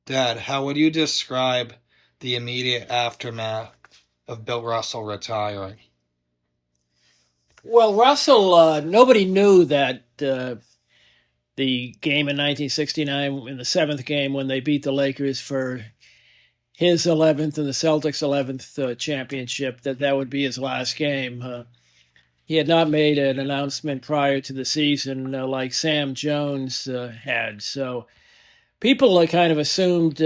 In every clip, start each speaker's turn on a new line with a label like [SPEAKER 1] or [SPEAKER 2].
[SPEAKER 1] Dad, how would you describe the immediate aftermath of Bill Russell retiring?
[SPEAKER 2] Well, Russell, nobody knew that the game in 1969, in the seventh game when they beat the Lakers for his 11th and the Celtics' 11th championship, that would be his last game. He had not made an announcement prior to the season like Sam Jones had. So people kind of assumed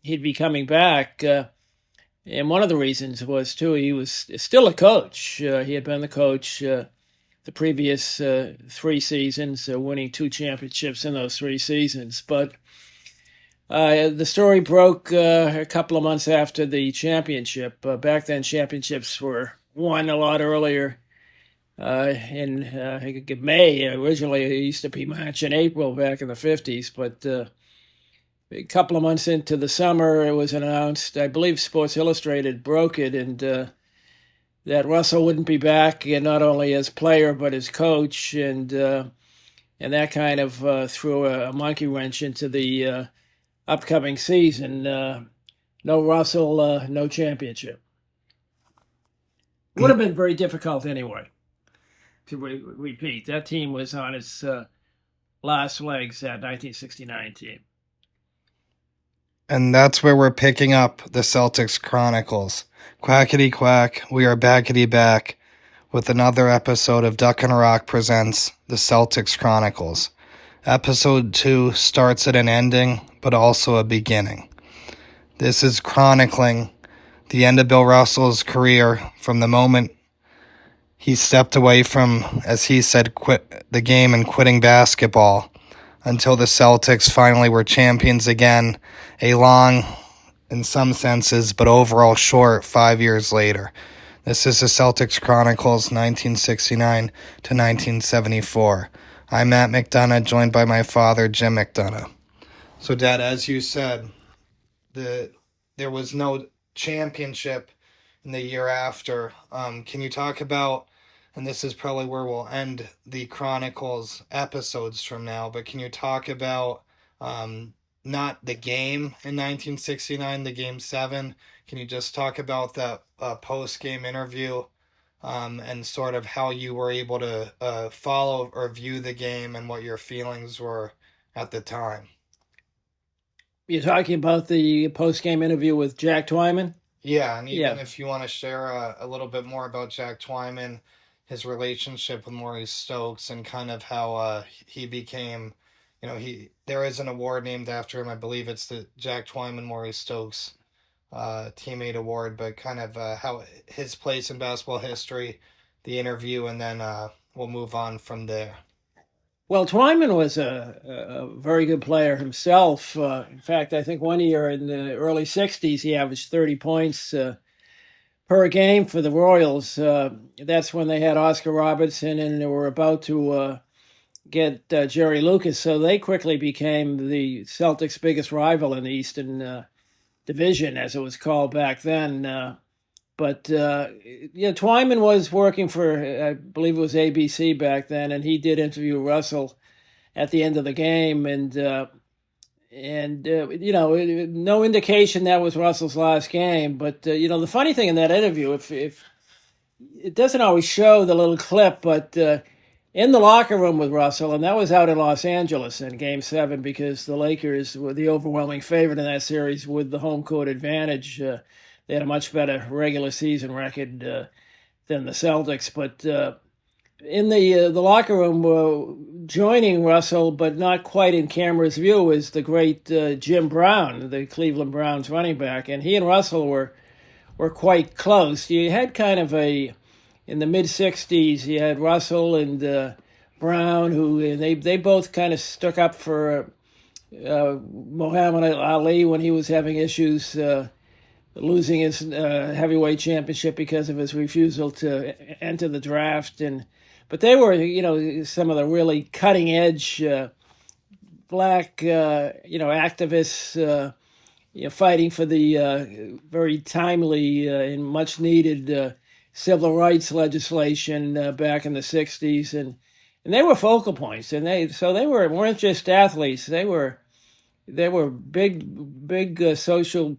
[SPEAKER 2] he'd be coming back. And one of the reasons was, too, he was still a coach. He had been the coach the previous three seasons, winning two championships in those three seasons. But the story broke a couple of months after the championship. Back then, championships were won a lot earlier in I think May. Originally, it used to be March and April back in the 50s. But a couple of months into the summer, it was announced, I believe Sports Illustrated broke it, and that Russell wouldn't be back, and not only as player but as coach, and that kind of threw a monkey wrench into the upcoming season. No Russell, no championship. Would have been very difficult anyway. To repeat, that team was on its last legs, that 1969 team.
[SPEAKER 1] And that's where we're picking up the Celtics Chronicles. Quackity quack, we are backity back with another episode of Duck and a Rock presents the Celtics Chronicles. Episode 2 starts at an ending, but also a beginning. This is chronicling the end of Bill Russell's career from the moment he stepped away from, as he said, quit the game and quitting basketball until the Celtics finally were champions again, a long, in some senses, but overall short 5 years later. This is the Celtics Chronicles 1969 to 1974. I'm Matt McDonough, joined by my father, Jim McDonough. So, Dad, as you said, there was no championship in the year after. Can you talk about, and this is probably where we'll end the Chronicles episodes from now, but can you talk about not the game in 1969, the Game 7? Can you just talk about that post-game interview and sort of how you were able to follow or view the game and what your feelings were at the time?
[SPEAKER 2] You're talking about the post-game interview with Jack Twyman?
[SPEAKER 1] Yeah, and even if you want to share a little bit more about Jack Twyman, his relationship with Maurice Stokes, and kind of how he became, there is an award named after him. I believe it's the Jack Twyman Maurice Stokes teammate award, but kind of how his place in basketball history, the interview, and then we'll move on from there.
[SPEAKER 2] Well, Twyman was a very good player himself. In fact, I think one year in the early 60s, he averaged 30 points per game for the Royals. That's when they had Oscar Robertson, and they were about to get Jerry Lucas. So they quickly became the Celtics' biggest rival in the Eastern Division, as it was called back then. But Twyman was working for, I believe it was ABC back then, and he did interview Russell at the end of the game, and no indication that was Russell's last game. But the funny thing in that interview, if it doesn't always show the little clip, but in the locker room with Russell, and that was out in Los Angeles in Game 7 because the Lakers were the overwhelming favorite in that series with the home court advantage. They had a much better regular season record than the Celtics, but in the locker room, joining Russell, but not quite in camera's view, is the great Jim Brown, the Cleveland Browns running back, and he and Russell were quite close. You had kind of in the mid '60s, you had Russell and Brown, who they both kind of stuck up for Muhammad Ali when he was having issues. Losing his heavyweight championship because of his refusal to enter the draft, but they were, some of the really cutting edge black, activists, fighting for the very timely and much needed civil rights legislation back in the '60s, and they were focal points, and they weren't just athletes; they were they were big social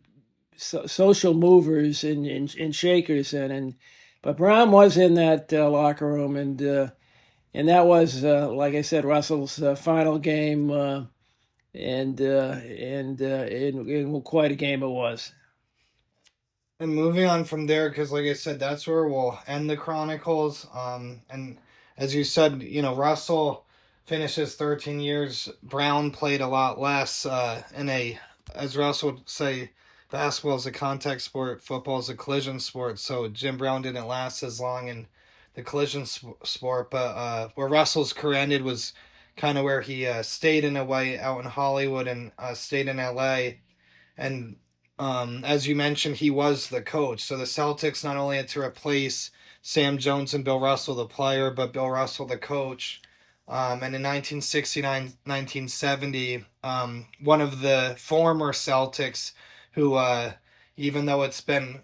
[SPEAKER 2] movers and shakers, but Brown was in that locker room, and that was like I said, Russell's final game, and quite a game it was.
[SPEAKER 1] And moving on from there, because like I said, that's where we'll end the Chronicles. And as you said, Russell finishes 13 years. Brown played a lot less. As Russell would say, basketball is a contact sport, football is a collision sport. So Jim Brown didn't last as long in the collision sport. But where Russell's career ended was kind of where he stayed in a way out in Hollywood and stayed in LA. And as you mentioned, he was the coach. So the Celtics not only had to replace Sam Jones and Bill Russell, the player, but Bill Russell, the coach. And in 1969, 1970, one of the former Celtics who, even though it's been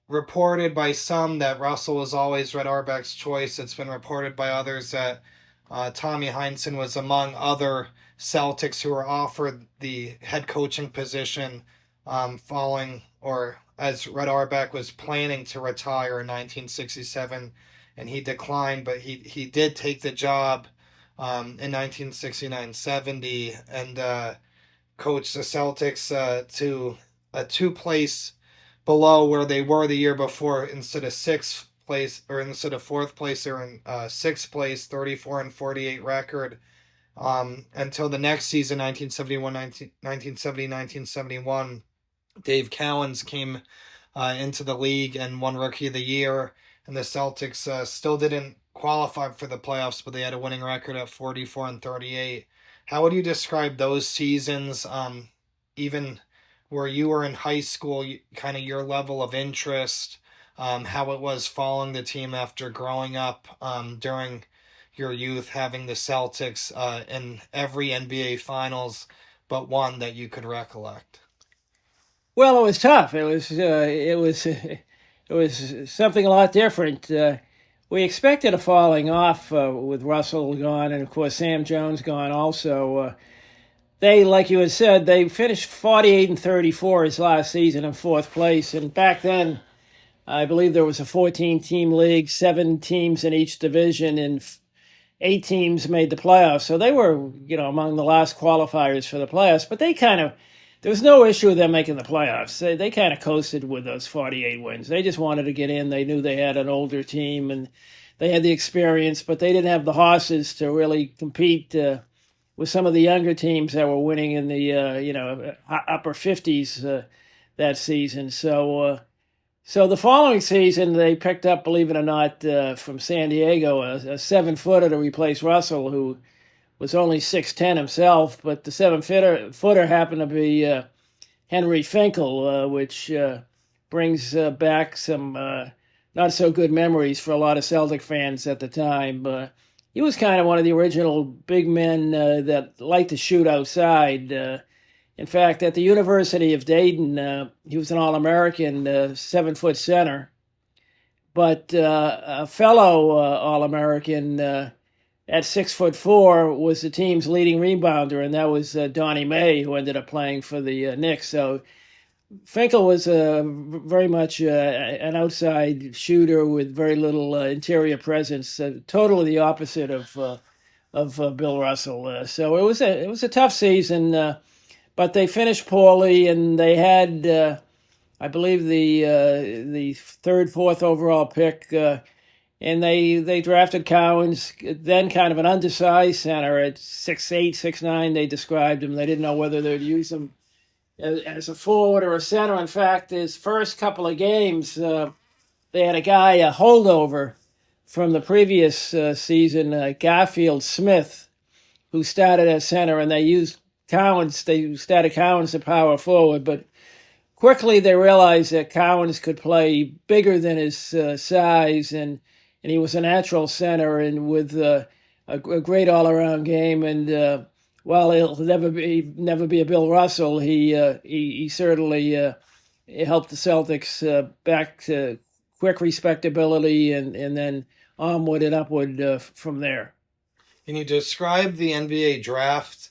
[SPEAKER 1] reported by some that Russell was always Red Auerbach's choice, it's been reported by others that Tommy Heinsohn was among other Celtics who were offered the head coaching position following, or as Red Auerbach was planning to retire in 1967, and he declined, but he did take the job in 1969-70 and coached the Celtics to a two-place below where they were the year before. Instead of sixth place, or instead of fourth place, they're in sixth place, 34-48 record. Until the next season, 1970-1971, Dave Cowens came into the league and won Rookie of the Year, and the Celtics still didn't qualify for the playoffs, but they had a winning record at 44-38. How would you describe those seasons, even where you were in high school, kind of your level of interest, how it was following the team after growing up during your youth, having the Celtics in every NBA Finals but one that you could recollect?
[SPEAKER 2] Well, it was tough. It was something a lot different. We expected a falling off with Russell gone, and of course Sam Jones gone also. They, like you had said, they finished 48-34 his last season in fourth place, and back then, I believe there was a 14-team league, 7 teams in each division, and 8 teams made the playoffs. So they were, among the last qualifiers for the playoffs. But there was no issue with them making the playoffs. They kind of coasted with those 48 wins. They just wanted to get in. They knew they had an older team and they had the experience, but they didn't have the horses to really compete with some of the younger teams that were winning in the upper 50s that season. So the following season, they picked up, believe it or not, from San Diego, a 7-footer to replace Russell, who was only 6'10" himself. But the 7-footer happened to be Henry Finkel, which brings back some not so good memories for a lot of Celtic fans at the time. He was kind of one of the original big men that liked to shoot outside. In fact, at the University of Dayton, he was an All-American 7-foot center. But a fellow All-American at 6'4" was the team's leading rebounder, and that was Donnie May, who ended up playing for the Knicks. So Finkel was very much an outside shooter with very little interior presence, totally the opposite of Bill Russell. So it was a tough season. But they finished poorly, and they had, I believe, the third, fourth overall pick, and they drafted Cowens, then kind of an undersized center at 6'8", 6'9", they described him. They didn't know whether they'd use him as a forward or a center. In fact, his first couple of games, they had a holdover from the previous season, Garfield Smith, who started at center, and they started Cowens at power forward, but quickly they realized that Cowens could play bigger than his size, and he was a natural center and with a great all-around game. And while he'll never be a Bill Russell, he certainly helped the Celtics back to quick respectability and then onward and upward from there.
[SPEAKER 1] Can you describe the NBA draft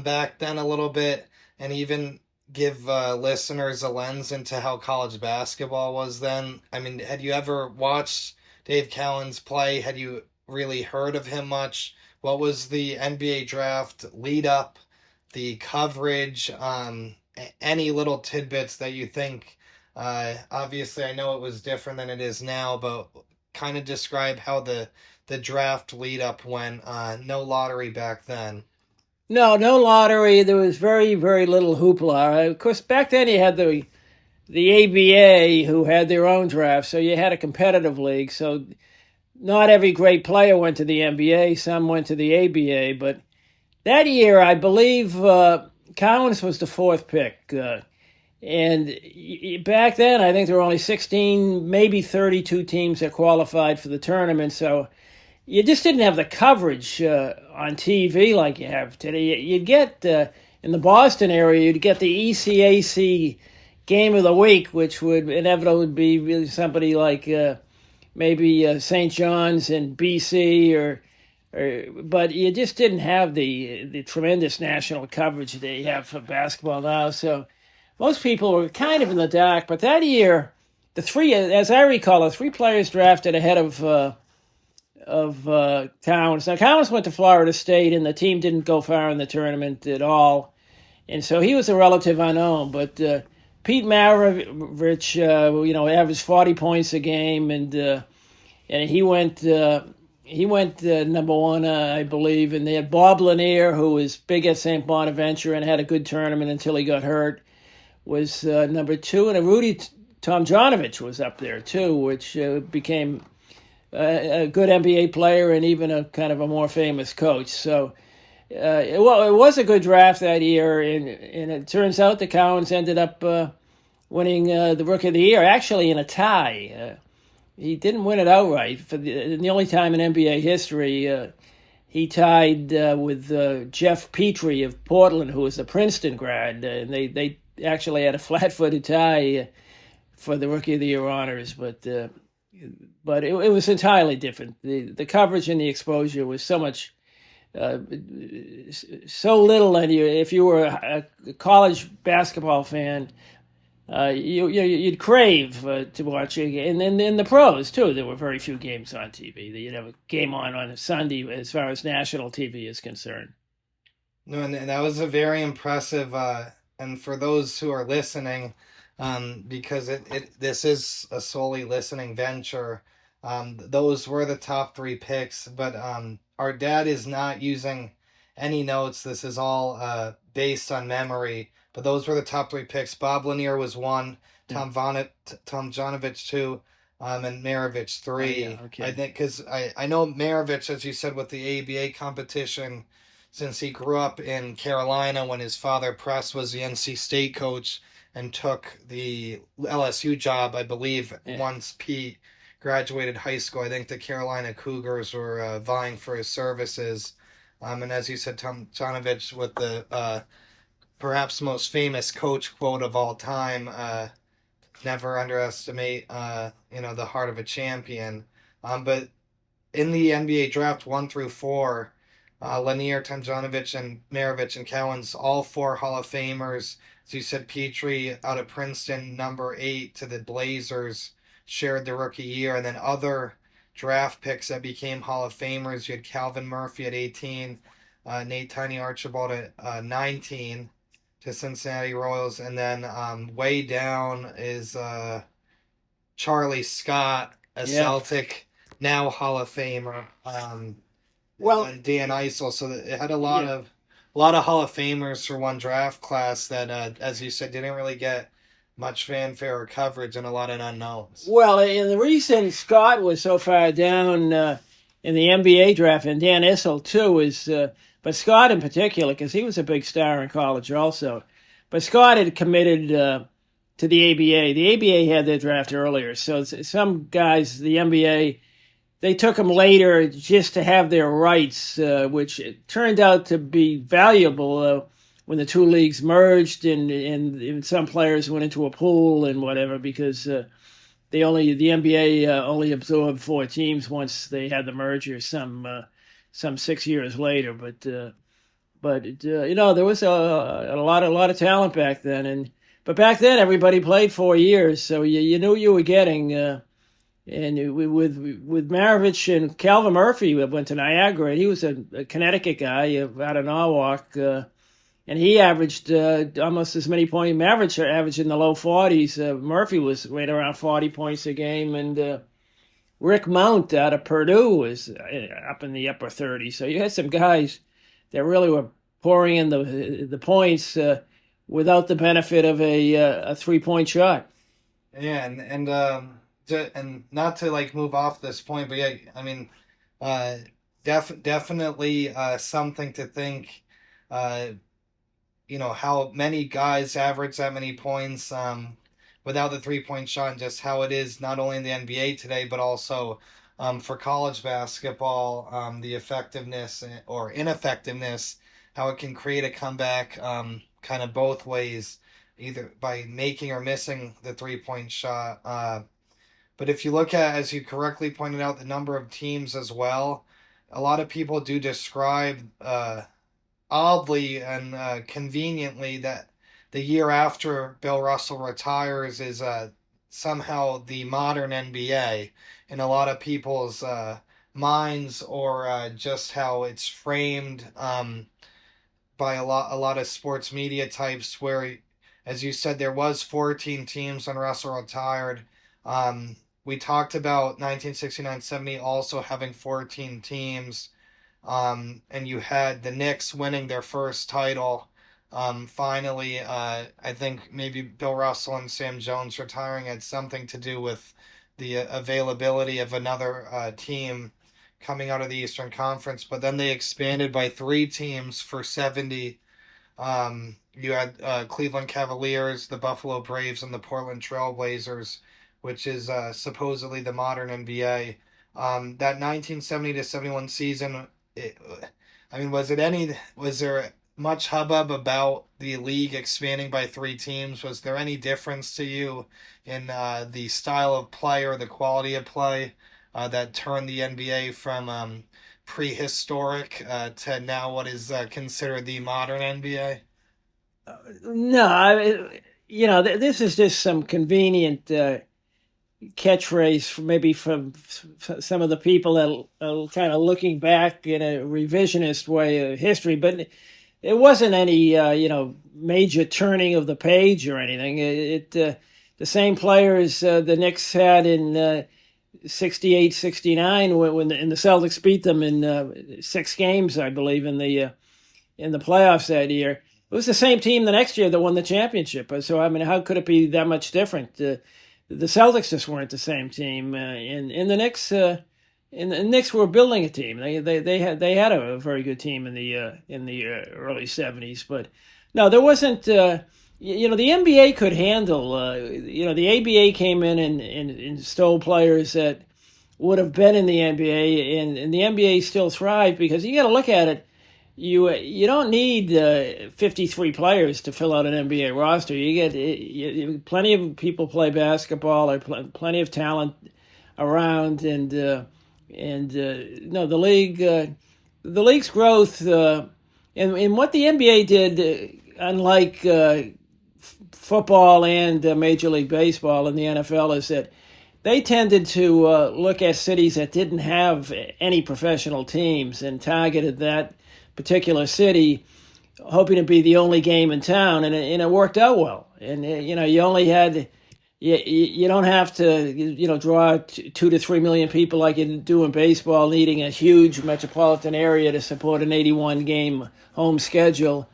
[SPEAKER 1] back then a little bit? and even give listeners a lens into how college basketball was then. I mean, had you ever watched Dave Cowens play? Had you really heard of him much? What was the NBA draft lead up, the coverage, any little tidbits that you think? Obviously, I know it was different than it is now, but kind of describe how the draft lead up went. No lottery back then.
[SPEAKER 2] No lottery. There was very, very little hoopla. Of course, back then you had the ABA who had their own draft, so you had a competitive league. So not every great player went to the NBA. Some went to the ABA, but that year I believe Collins was the fourth pick. And back then, I think there were only 16, maybe 32 teams that qualified for the tournament. So you just didn't have the coverage on TV like you have today. You'd get, in the Boston area, you'd get the ECAC Game of the Week, which would inevitably be really somebody like maybe St. John's in BC but you just didn't have the tremendous national coverage that you have for basketball now. So most people were kind of in the dark. But that year, as I recall, the three players drafted ahead of Collins. Now Collins went to Florida State, and the team didn't go far in the tournament at all, and so he was a relative unknown. But Pete Maravich, averaged 40 points a game, and he went number one, I believe. And they had Bob Lanier, who was big at St. Bonaventure and had a good tournament until he got hurt, was number two. And Rudy Tomjanovich was up there too, which became a good NBA player and even a kind of a more famous coach. So it was a good draft that year, and it turns out the Cowens ended up winning the Rookie of the Year, actually in a tie. He didn't win it outright. For the only time in NBA history, he tied with Jeff Petrie of Portland, who was a Princeton grad, and they actually had a flat-footed tie for the Rookie of the Year honors, but it was entirely different. The coverage and the exposure was so much, so little, and if you were a college basketball fan, you'd crave to watch it. And then in the pros too, there were very few games on TV. You'd have a game on a Sunday as far as national TV is concerned.
[SPEAKER 1] No, and that was a very impressive. And for those who are listening, because this is a solely listening venture, those were the top three picks. But our dad is not using any notes. This is all based on memory. But those were the top three picks. Bob Lanier was one, Tomjanovich two, and Maravich three.
[SPEAKER 2] Oh, yeah, okay.
[SPEAKER 1] I think because I know Maravich, as you said, with the ABA competition, since he grew up in Carolina when his father Press was the NC State coach and took the LSU job, I believe, once Pete graduated high school. I think the Carolina Cougars were vying for his services. And as you said, Tomjanovich with the perhaps most famous coach quote of all time, never underestimate, the heart of a champion. But in the NBA draft 1 through 4, Lanier, Tomjanovich, and Maravich and Cowens, all four Hall of Famers. As you said, Petrie out of Princeton, number 8 to the Blazers, shared the rookie year. And then other draft picks that became Hall of Famers. You had Calvin Murphy at 18, Nate Tiny Archibald at 19 to Cincinnati Royals. And then way down is Charlie Scott, a Celtic, now Hall of Famer. And Dan Issel. So it had a lot of Hall of Famers for one draft class that, as you said, didn't really get much fanfare or coverage and a lot of unknowns.
[SPEAKER 2] Well, and the reason Scott was so far down in the NBA draft, and Dan Issel too, is but Scott in particular, because he was a big star in college also. But Scott had committed to the ABA. The ABA had their draft earlier, so some guys, the NBA, they took them later just to have their rights, which turned out to be valuable when the two leagues merged, and some players went into a pool and whatever, because the NBA only absorbed 4 teams once they had the merger some 6 years later. But But there was a lot of talent back then, but back then everybody played 4 years, so you knew you were getting. And with Maravich and Calvin Murphy went to Niagara. He was a Connecticut guy out of Norwalk, and he averaged almost as many points. Maravich averaged in the low 40s. Murphy was right around 40 points a game, and Rick Mount out of Purdue was up in the upper 30s. So you had some guys that really were pouring in the points without the benefit of a 3-point shot.
[SPEAKER 1] Yeah, and not to like move off this point, but yeah, I mean, definitely something to think. How many guys average that many points without the 3-point shot, and just how it is not only in the NBA today, but also for college basketball, the effectiveness or ineffectiveness, how it can create a comeback kind of both ways, either by making or missing the 3-point shot. But if you look at, as you correctly pointed out, the number of teams as well, a lot of people do describe oddly and conveniently that the year after Bill Russell retires is somehow the modern NBA in a lot of people's minds, or just how it's framed by a lot of sports media types, where, as you said, there was 14 teams when Russell retired. We talked about 1969-70 also having 14 teams. And you had the Knicks winning their first title. Finally, I think maybe Bill Russell and Sam Jones retiring had something to do with the availability of another team coming out of the Eastern Conference. But then they expanded by 3 teams for 70. You had Cleveland Cavaliers, the Buffalo Braves, and the Portland Trail Blazers, which is supposedly the modern NBA. That 1970-71 season, was there much hubbub about the league expanding by 3 teams? Was there any difference to you in the style of play or the quality of play that turned the NBA from prehistoric to now what is considered the modern NBA?
[SPEAKER 2] No, this is just some convenient catchphrase, maybe from some of the people that are kind of looking back in a revisionist way of history, but it wasn't any major turning of the page or anything. The same players the Knicks had in 68, 69 when the Celtics beat them in 6 games, I believe, in the playoffs that year. It was the same team the next year that won the championship. So I mean, how could it be that much different? The Celtics just weren't the same team, and the Knicks. And the Knicks were building a team. They had a very good team in the early 70s, but no, there wasn't. The NBA could handle. The ABA came in and stole players that would have been in the NBA, and the NBA still thrived because you got to look at it. You don't need 53 players to fill out an NBA roster. You get plenty of people play basketball. Or plenty of talent around, and no, the league's growth and what the NBA did, unlike football and Major League Baseball and the NFL, is that they tended to look at cities that didn't have any professional teams and targeted that particular city, hoping to be the only game in town, and it worked out well. And you only had. You don't have to draw 2 to 3 million people like you do in baseball, needing a huge metropolitan area to support an 81 game home schedule.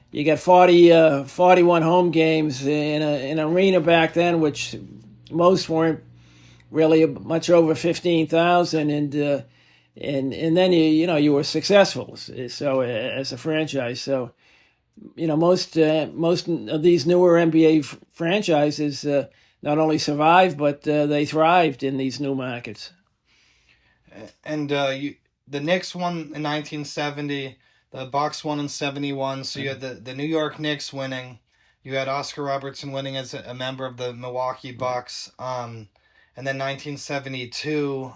[SPEAKER 2] You got 41 home games in an arena back then, which most weren't really much over 15,000, and then you were successful. So as a franchise, so most of these newer NBA franchises. Not only survived, but they thrived in these new markets.
[SPEAKER 1] And the Knicks won in 1970, the Bucks won in 71, so you had the New York Knicks winning, you had Oscar Robertson winning as a member of the Milwaukee Bucks, and then 1972,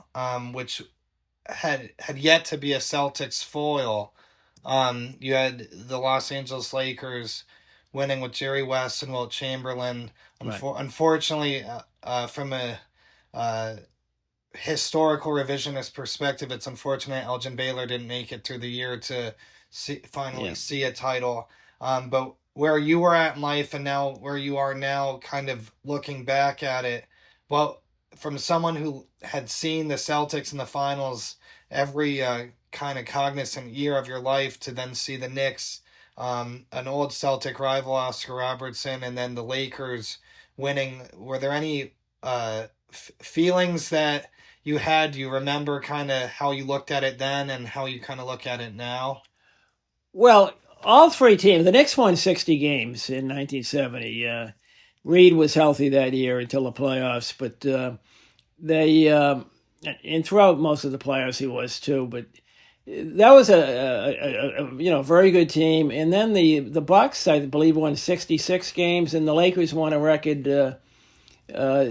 [SPEAKER 1] which had yet to be a Celtics foil, You had the Los Angeles Lakers winning with Jerry West and Wilt Chamberlain.
[SPEAKER 2] Right.
[SPEAKER 1] Unfortunately, from a historical revisionist perspective, it's unfortunate Elgin Baylor didn't make it through the year to finally see a title. But where you were at in life and now where you are now, kind of looking back at it, well, from someone who had seen the Celtics in the finals every kind of cognizant year of your life to then see the Knicks, an old Celtic rival, Oscar Robertson, and then the Lakers winning, were there any feelings that you had? Do you remember kind of how you looked at it then and how you kind of look at it now?
[SPEAKER 2] Well, all three teams, the Knicks won 60 games in 1970. Reed was healthy that year until the playoffs, but they, and throughout most of the playoffs he was too, but that was a very good team. And then the Bucks, I believe, won 66 games, and the Lakers won a record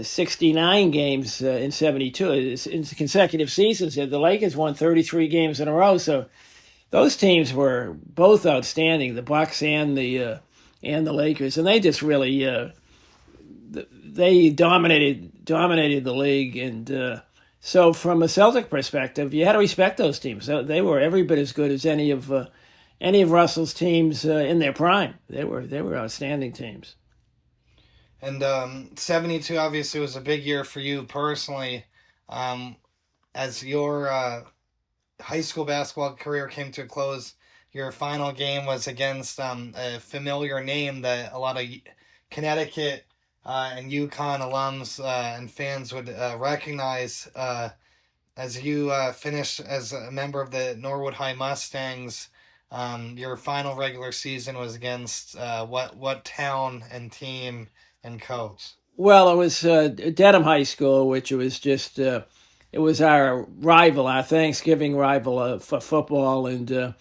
[SPEAKER 2] 69 games in 72 in consecutive seasons. The Lakers won 33 games in a row, so those teams were both outstanding, the Bucks and the Lakers, and they just really they dominated the league. And so from a Celtic perspective, you had to respect those teams. They were every bit as good as any of Russell's teams in their prime. They were outstanding teams.
[SPEAKER 1] And 72 obviously was a big year for you personally. As your high school basketball career came to a close, your final game was against a familiar name that a lot of Connecticut and UConn alums and fans would recognize as you finished as a member of the Norwood High Mustangs. Your final regular season was against what town and team and coach?
[SPEAKER 2] Well, it was Dedham High School, which was just it was our rival, our Thanksgiving rival for football, and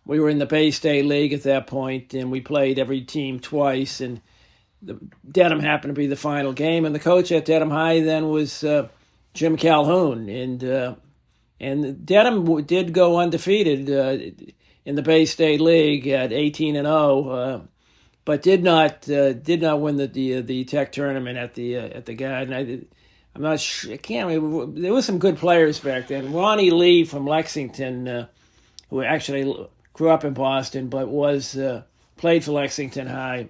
[SPEAKER 2] we were in the Bay State League at that point, and we played every team twice, and Dedham happened to be the final game, and the coach at Dedham High then was Jim Calhoun, and Dedham did go undefeated in the Bay State League at 18-0. But did not win the Tech tournament at the Garden. I'm not sure. I can't remember. There was some good players back then. Ronnie Lee from Lexington, who actually grew up in Boston, but was played for Lexington High,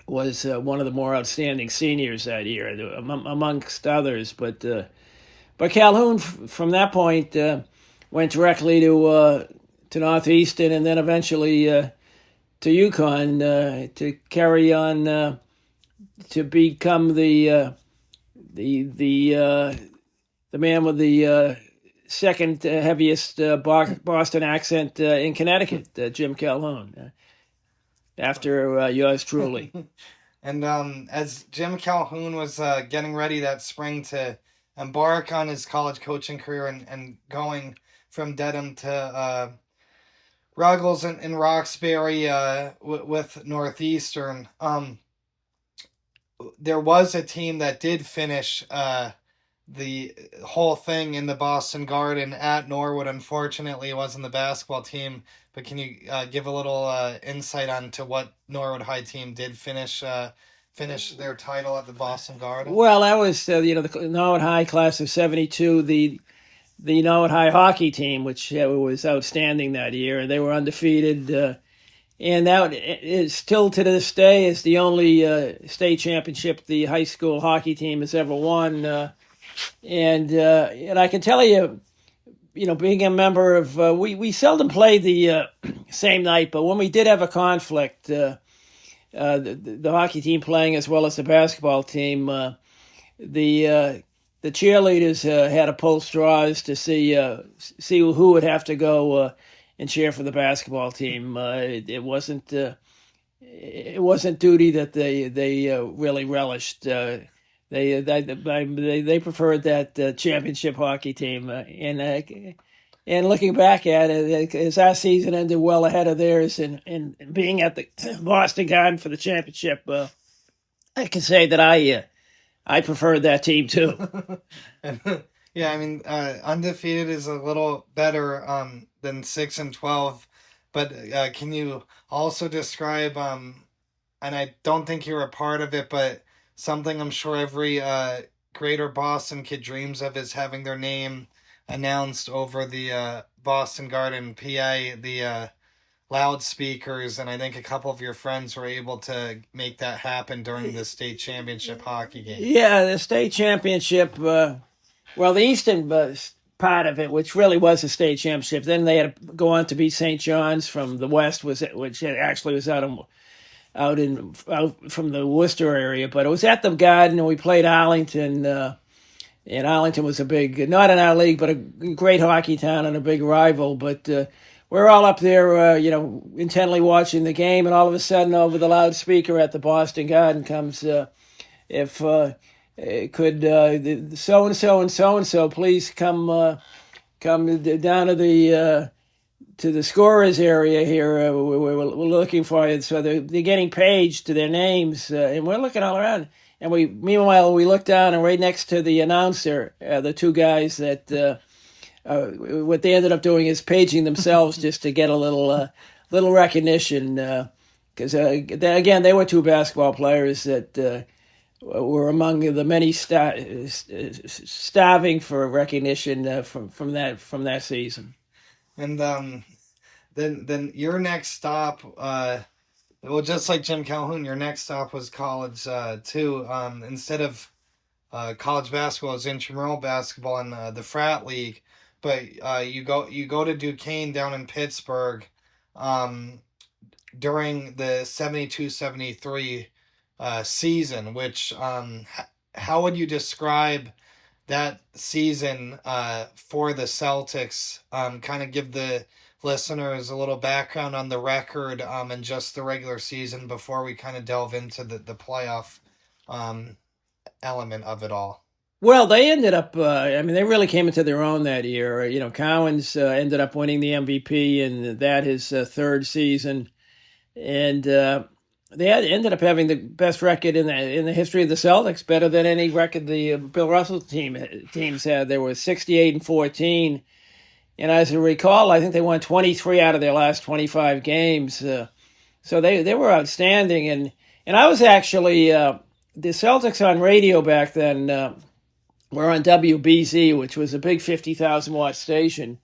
[SPEAKER 2] was one of the more outstanding seniors that year, amongst others. But Calhoun from that point went directly to Northeastern, and then eventually to UConn to carry on to become the man with the second heaviest Boston accent in Connecticut, Jim Calhoun, after yours truly.
[SPEAKER 1] And as Jim Calhoun was getting ready that spring to embark on his college coaching career and going from Dedham to Ruggles in Roxbury with Northeastern, there was a team that did finish the whole thing in the Boston Garden at Norwood. Unfortunately, it wasn't the basketball team, but can you give a little insight onto what Norwood High team did finish their title at the Boston Garden?
[SPEAKER 2] Well, that was the Norwood High class of 72, the Norwood High hockey team, which was outstanding that year, and they were undefeated. And that is still to this day is the only state championship the high school hockey team has ever won. And I can tell you, being a member of, we seldom played the same night, but when we did have a conflict, the hockey team playing as well as the basketball team, the cheerleaders had to pull straws to see who would have to go and cheer for the basketball team. It wasn't duty that they really relished. They preferred that championship hockey team. And looking back at it, as our season ended well ahead of theirs, and being at the Boston Garden for the championship, I can say that I preferred that team too.
[SPEAKER 1] Yeah, I mean, undefeated is a little better than 6-12 But can you also describe, and I don't think you were a part of it, but something I'm sure every greater Boston kid dreams of is having their name announced over the Boston Garden PA, the loudspeakers, and I think a couple of your friends were able to make that happen during the state championship hockey game.
[SPEAKER 2] Yeah, the state championship. Well, the Eastern part of it, which really was a state championship, then they had to go on to beat St. John's from the West, which actually was out from the Worcester area, but it was at the Garden, and we played Arlington. And Arlington was a big, not in our league, but a great hockey town and a big rival. But we're all up there, intently watching the game, and all of a sudden, over the loudspeaker at the Boston Garden comes, if could so and so and so and so please come down to the scorers area here. We're looking for you. So they're getting paged to their names, and we're looking all around. And meanwhile, we look down, and right next to the announcer, the two guys that what they ended up doing is paging themselves just to get a little recognition. Because again, they were two basketball players that were among the many starving for recognition from that season.
[SPEAKER 1] And then your next stop, well, just like Jim Calhoun, your next stop was college too. Instead of college basketball, it was intramural basketball in the frat league. But you go to Duquesne down in Pittsburgh during the 72-73 season. Which how would you describe that season for the Celtics? Kind of give the listeners a little background on the record and just the regular season before we kind of delve into the playoff element of it all.
[SPEAKER 2] Well, they ended up, they really came into their own that year. Cowens ended up winning the MVP, and that his third season. And they ended up having the best record in the history of the Celtics, better than any record the Bill Russell teams had. They were 68-14. And as I recall, I think they won 23 out of their last 25 games. So they were outstanding. And I was actually, the Celtics on radio back then were on WBZ, which was a big 50,000-watt station.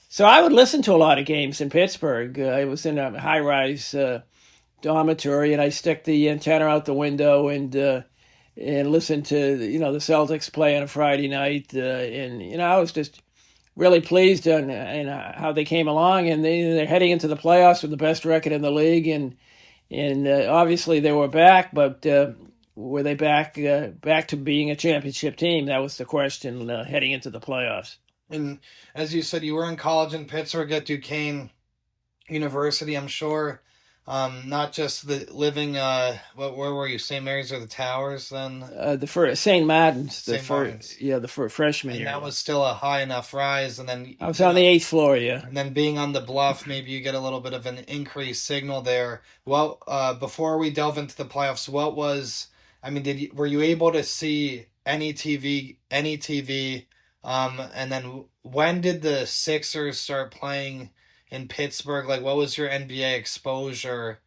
[SPEAKER 2] So I would listen to a lot of games in Pittsburgh. I was in a high-rise dormitory, and I stick the antenna out the window and listen to the Celtics play on a Friday night. And I was just really pleased on how they came along, and they're heading into the playoffs with the best record in the league, and obviously they were back, but were they back to being a championship team? That was the question heading into the playoffs.
[SPEAKER 1] And as you said, you were in college in Pittsburgh at Duquesne University, I'm sure. Not just living, where were you? St. Mary's or the Towers then?
[SPEAKER 2] The first St. Martin's, the freshman
[SPEAKER 1] and
[SPEAKER 2] year.
[SPEAKER 1] That was still a high enough rise, and then
[SPEAKER 2] I was on the 8th floor, yeah.
[SPEAKER 1] And then being on the bluff, maybe you get a little bit of an increased signal there. Well, before we delve into the playoffs, were you able to see any TV? And then when did the Sixers start playing in Pittsburgh? Like, what was your NBA exposure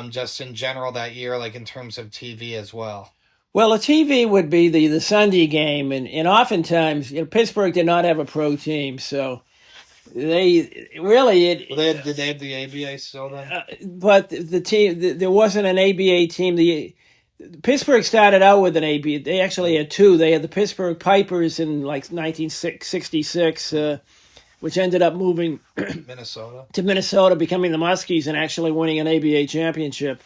[SPEAKER 1] just in general that year, like in terms of TV as well?
[SPEAKER 2] Well, the TV would be the Sunday game, and oftentimes, Pittsburgh did not have a pro team, so they really...
[SPEAKER 1] did they have the ABA still then?
[SPEAKER 2] But the team, there wasn't an ABA team. Pittsburgh started out with an ABA. They actually had two. They had the Pittsburgh Pipers in like 1966, which ended up moving to Minnesota, becoming the Muskies and actually winning an ABA championship.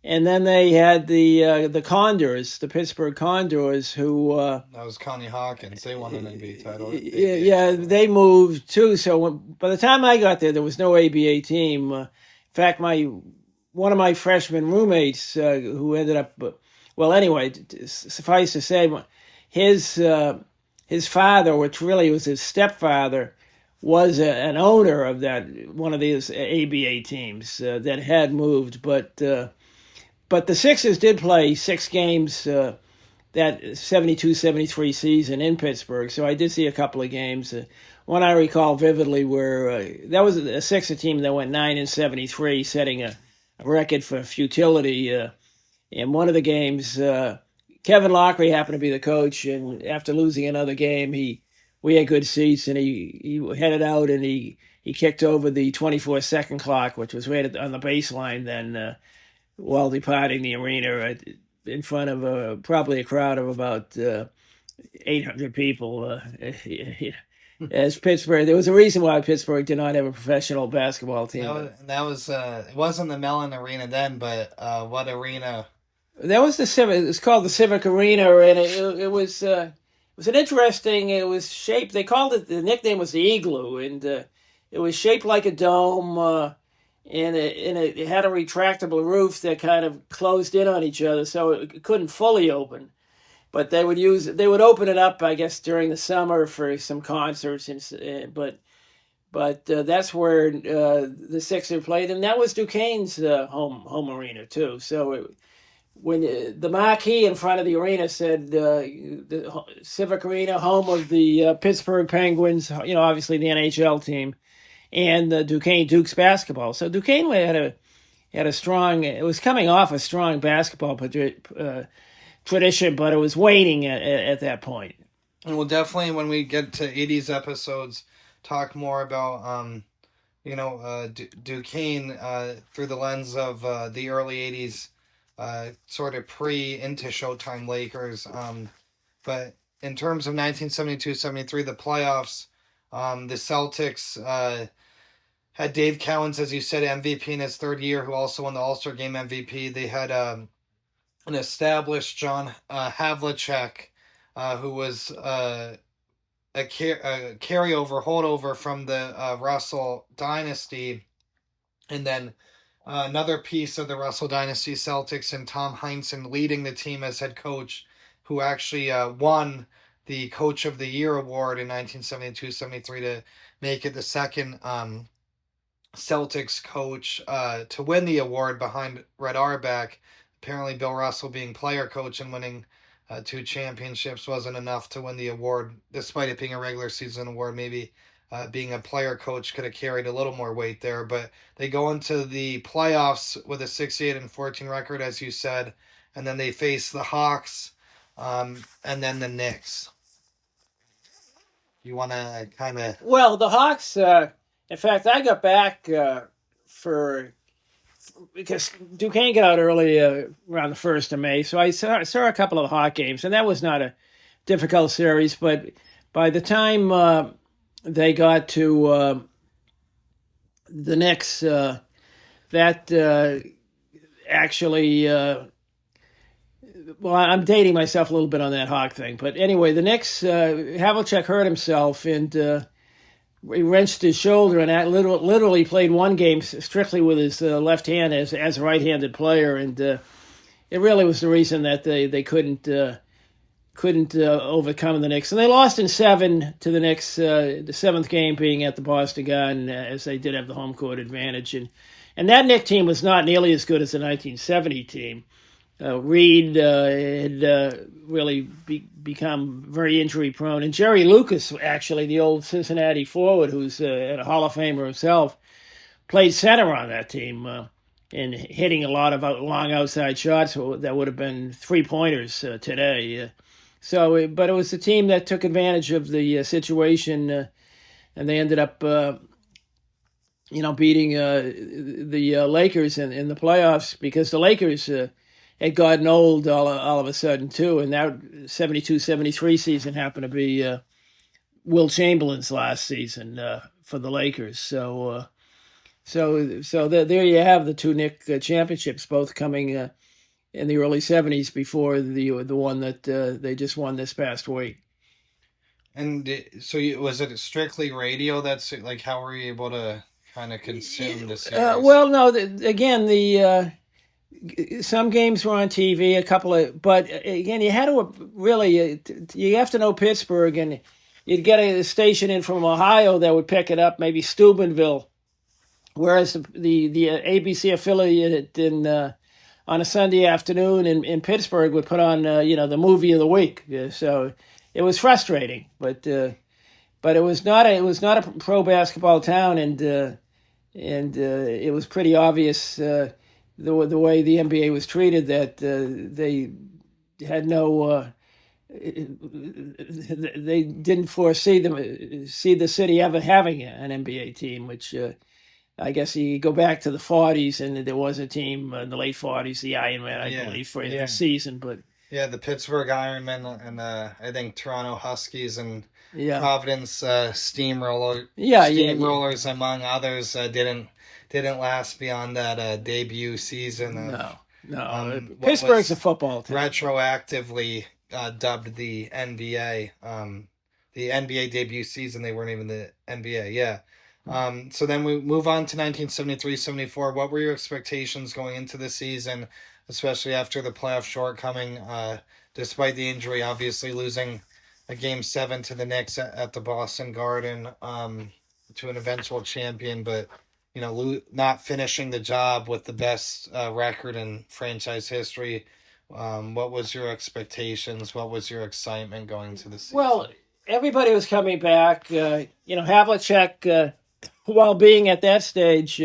[SPEAKER 2] And then they had the Condors, the Pittsburgh Condors, who...
[SPEAKER 1] that was Connie Hawkins. They won an ABA title.
[SPEAKER 2] Yeah, they moved too. So by the time I got there was no ABA team. In fact, one of my freshman roommates who ended up... well, anyway, suffice to say, his father, which really was his stepfather, was an owner of one of these ABA teams that had moved. But the Sixers did play 6 games that 72-73 season in Pittsburgh. So I did see a couple of games. One I recall vividly where that was a Sixer team that went 9-73, setting a record for futility. In one of the games, Kevin Lockery happened to be the coach, and after losing another game, we had good seats, and he headed out and he kicked over the 24-second clock, which was right on the baseline then, while departing the arena in front of probably a crowd of about 800 people. As Pittsburgh, there was a reason why Pittsburgh did not have a professional basketball team.
[SPEAKER 1] That was it wasn't the Mellon Arena then, but what arena?
[SPEAKER 2] That was the Civic. It's called the Civic Arena, and it was an interesting. It was shaped. They called it. The nickname was the Igloo, and it was shaped like a dome, and it had a retractable roof that kind of closed in on each other, so it couldn't fully open. But they would open it up, I guess, during the summer for some concerts, but that's where the Sixers played, and that was Duquesne's home arena too. So when the marquee in front of the arena said the Civic Arena, home of the Pittsburgh Penguins, obviously the NHL team, and the Dukes basketball. So Duquesne had a strong. It was coming off a strong basketball tradition, but it was waning at that point.
[SPEAKER 1] And we'll definitely, when we get to 80s episodes, talk more about Duquesne through the lens of the early 80s. Sort of into Showtime Lakers. But in terms of 1972-73, the playoffs, the Celtics had Dave Cowens, as you said, MVP in his third year, who also won the All-Star Game MVP. They had an established John Havlicek, who was a holdover from the Russell dynasty. And then another piece of the Russell Dynasty Celtics, and Tom Heinsohn leading the team as head coach, who actually won the Coach of the Year award in 1972-73 to make it the second Celtics coach to win the award behind Red Auerbach. Apparently Bill Russell being player coach and winning 2 championships wasn't enough to win the award, despite it being a regular season award. Maybe being a player coach could have carried a little more weight there, but they go into the playoffs with a 68-14 record, as you said, and then they face the Hawks, and then the Knicks. You want to kind of...
[SPEAKER 2] Well, the Hawks, in fact, I got back because Duquesne got out early around the 1st of May, so I saw a couple of the Hawk games, and that was not a difficult series, but by the time they got to the Knicks, actually, well, I'm dating myself a little bit on that Hawk thing. But anyway, the Knicks, Havlicek hurt himself and he wrenched his shoulder and literally played one game strictly with his left hand as a right-handed player. And it really was the reason that they couldn't overcome the Knicks. And they lost in 7 to the Knicks, the 7th game being at the Boston Garden, as they did have the home court advantage. And that Knicks team was not nearly as good as the 1970 team. Reed had really become very injury-prone. And Jerry Lucas, actually, the old Cincinnati forward, who's a Hall of Famer himself, played center on that team and hitting a lot of long outside shots that would have been three-pointers today. But it was the team that took advantage of the situation, and they ended up, beating the Lakers in the playoffs, because the Lakers had gotten old all of a sudden too, and that 72-73 season happened to be Will Chamberlain's last season for the Lakers. So there you have the 2 Knicks championships, both coming in the early 70s before the one that they just won this past week.
[SPEAKER 1] And so was it strictly radio? That's like, how were you able to kind of consume the series?
[SPEAKER 2] Well, no, again, some games were on TV, but again, you had to really, you have to know Pittsburgh, and you'd get a station in from Ohio that would pick it up, maybe Steubenville, whereas the ABC affiliate in on a Sunday afternoon in Pittsburgh would put on the movie of the week. So it was frustrating, but it was not a pro basketball town, and it was pretty obvious the way the NBA was treated, that they had no. They didn't foresee the city ever having an NBA team, which I guess you go back to the 40s, and there was a team in the late 40s, the Ironman, I believe, for the season. But
[SPEAKER 1] yeah, the Pittsburgh Ironmen and I think Toronto Huskies and Providence Steamrollers, among others, didn't last beyond that debut season.
[SPEAKER 2] No. Pittsburgh's a football team.
[SPEAKER 1] Retroactively dubbed the NBA. The NBA debut season, they weren't even the NBA. Yeah. So then we move on to 1973-74. What were your expectations going into the season, especially after the playoff shortcoming, despite the injury, obviously losing a Game 7 to the Knicks at the Boston Garden, to an eventual champion, but not finishing the job with the best record in franchise history. What was your expectations? What was your excitement going to the season?
[SPEAKER 2] Well, everybody was coming back. Havlicek, while being at that stage,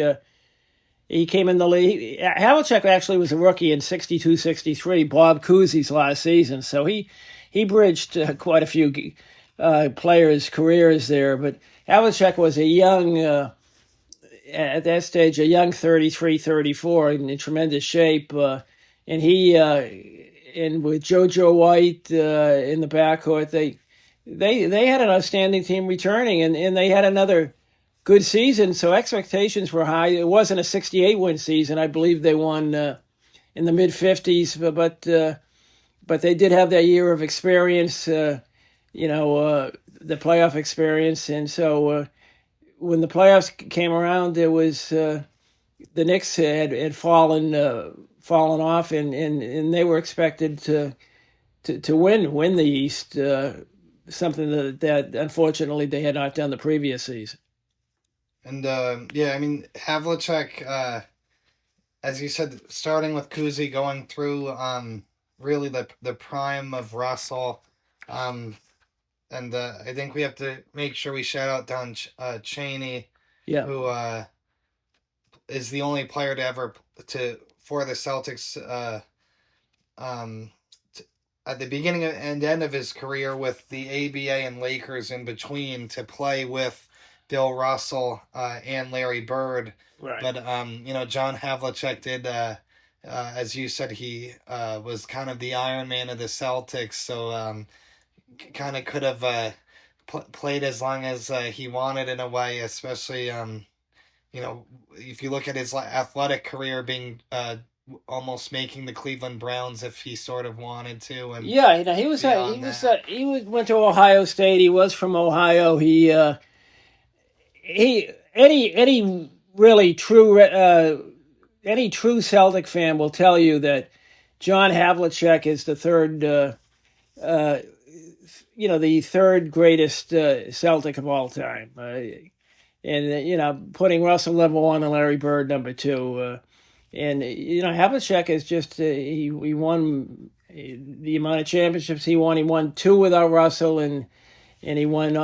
[SPEAKER 2] he came in the league. Havlicek actually was a rookie in 62-63, Bob Cousy's last season. So he bridged quite a few players' careers there. But Havlicek was a young, at that stage, a young 33, 34, in tremendous shape. And he, and with JoJo White in the backcourt, they had an outstanding team returning, and they had another good season. So expectations were high. It wasn't a 68-win season. I believe they won in the mid-50s, but they did have that year of experience, the playoff experience. And so when the playoffs came around, there was the Knicks had fallen off, and they were expected to win the East, something that unfortunately they had not done the previous season.
[SPEAKER 1] And Havlicek, as you said, starting with Cousy, going through really the prime of Russell, and I think we have to make sure we shout out Don Chaney, who is the only player to ever for the Celtics at the beginning and end of his career, with the ABA and Lakers in between, to play with Bill Russell and Larry Bird.
[SPEAKER 2] Right.
[SPEAKER 1] But John Havlicek did, as you said, he was kind of the Iron Man of the Celtics, so kind of could have played as long as he wanted, in a way, especially if you look at his athletic career, being almost making the Cleveland Browns if he sort of wanted to. And
[SPEAKER 2] he went to Ohio State. He was from Ohio. Any true Celtic fan will tell you that John Havlicek is the third greatest Celtic of all time. And putting Russell number one and Larry Bird number two. And Havlicek is just he won the amount of championships he won. He won two without Russell, and he won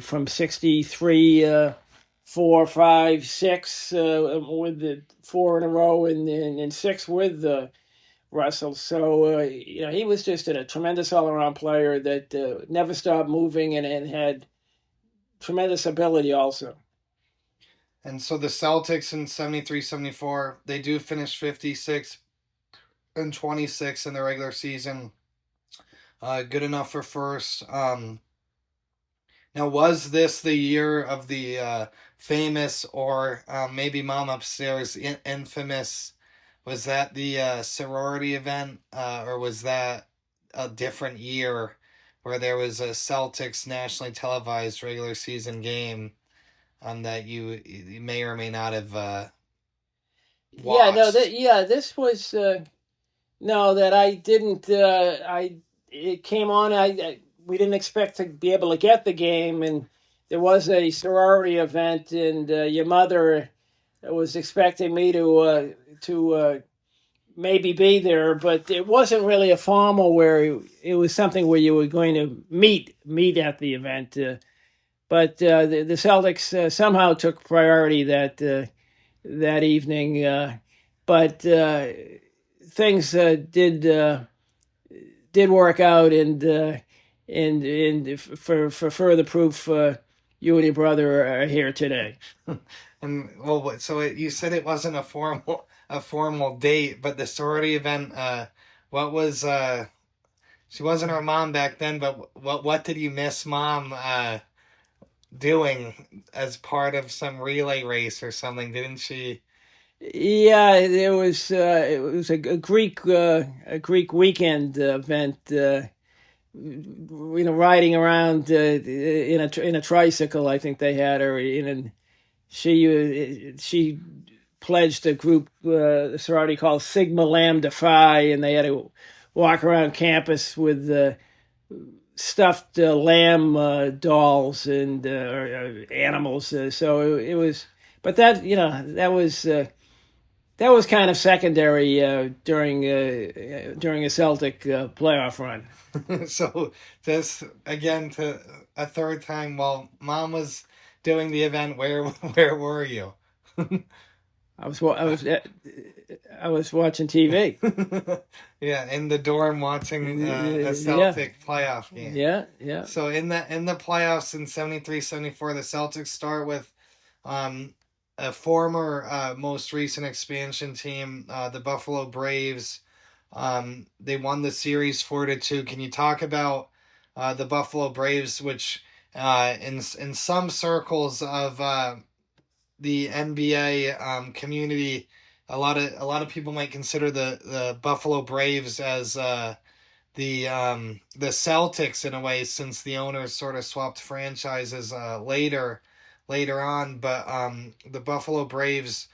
[SPEAKER 2] from 63, 4, 5, 6 with the 4 in a row, and 6 with Russell. So he was just a tremendous all-around player that never stopped moving and had tremendous ability also.
[SPEAKER 1] And so the Celtics in 73-74, they do finish 56-26 in the regular season. Good enough for first. Now, was this the year of the famous, or maybe Mom Upstairs, infamous, was that the sorority event, or was that a different year where there was a Celtics nationally televised regular season game that you may or may not have watched?
[SPEAKER 2] This was that I didn't. It came on. We didn't expect to be able to get the game, and there was a sorority event, and your mother was expecting me to maybe be there, but it wasn't really a formal where it was something where you were going to meet at the event. But the Celtics somehow took priority that evening. But things did work out, and for further proof, you and your brother are here today.
[SPEAKER 1] And well, so you said it wasn't a formal date, but the sorority event. What was she wasn't her mom back then, but what did you miss mom doing as part of some relay race or something? Didn't she?
[SPEAKER 2] Yeah, there was it was a Greek weekend event. Riding around in a tricycle. I think they had her in, and she pledged a group, a sorority called Sigma Lambda Phi, and they had to walk around campus with stuffed lamb dolls and animals. So it was, but that was kind of secondary during a Celtic playoff run.
[SPEAKER 1] So just again to a third time while mom was doing the event, where were you?
[SPEAKER 2] I was watching TV.
[SPEAKER 1] Yeah, in the dorm watching a Celtic playoff game.
[SPEAKER 2] Yeah.
[SPEAKER 1] So in the playoffs in 73-74, the Celtics start with a former most recent expansion team, the Buffalo Braves. They won the series 4-2. Can you talk about the Buffalo Braves, which in some circles of the NBA community, a lot of people might consider the Buffalo Braves as the Celtics in a way, since the owners sort of swapped franchises later on. But the Buffalo Braves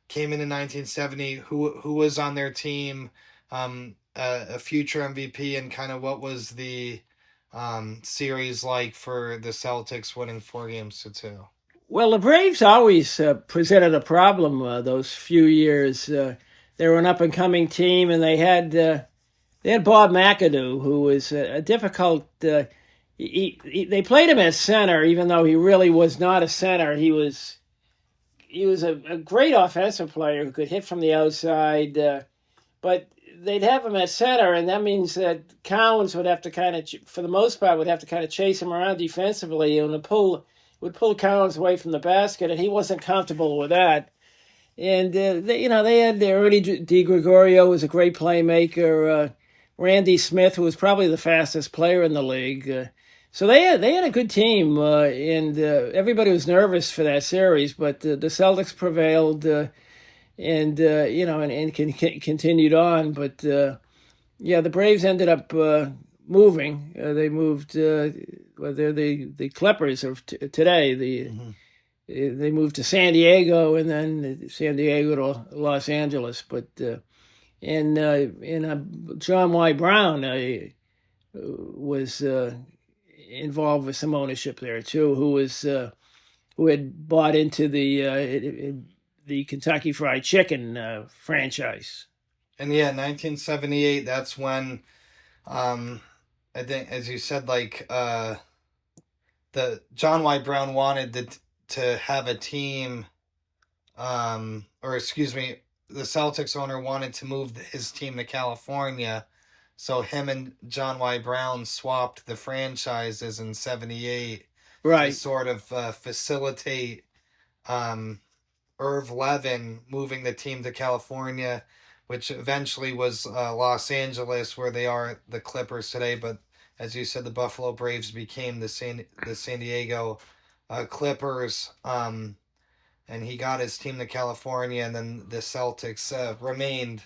[SPEAKER 1] came in 1970. Who was on their team? A future MVP, and kind of what was the series like for the Celtics winning 4-2?
[SPEAKER 2] Well, the Braves always presented a problem those few years. They were an up and coming team, and they had Bob McAdoo, who was a difficult. They played him as center, even though he really was not a center. He was a great offensive player who could hit from the outside, but they'd have him at center, and that means that Cowens would have to for the most part, chase him around defensively, and would pull Cowens away from the basket, and he wasn't comfortable with that. And they had Ernie DiGregorio was a great playmaker. Randy Smith, who was probably the fastest player in the league. So they had a good team, and everybody was nervous for that series, but the Celtics prevailed, and continued on. But the Braves ended up moving. They moved. They're the Clippers of today. They moved to San Diego, and then San Diego to Los Angeles. But John Y. Brown was involved with some ownership there too, who had bought into the Kentucky Fried Chicken franchise.
[SPEAKER 1] And 1978. That's when, I think, as you said, like the John Y. Brown wanted to have a team, or excuse me, the Celtics owner wanted to move his team to California, so him and John Y. Brown swapped the franchises in 78,
[SPEAKER 2] right,
[SPEAKER 1] to sort of facilitate Irv Levin moving the team to California, which eventually was Los Angeles, where they are the Clippers today. But as you said, the Buffalo Braves became the San Diego Clippers, and he got his team to California, and then the Celtics remained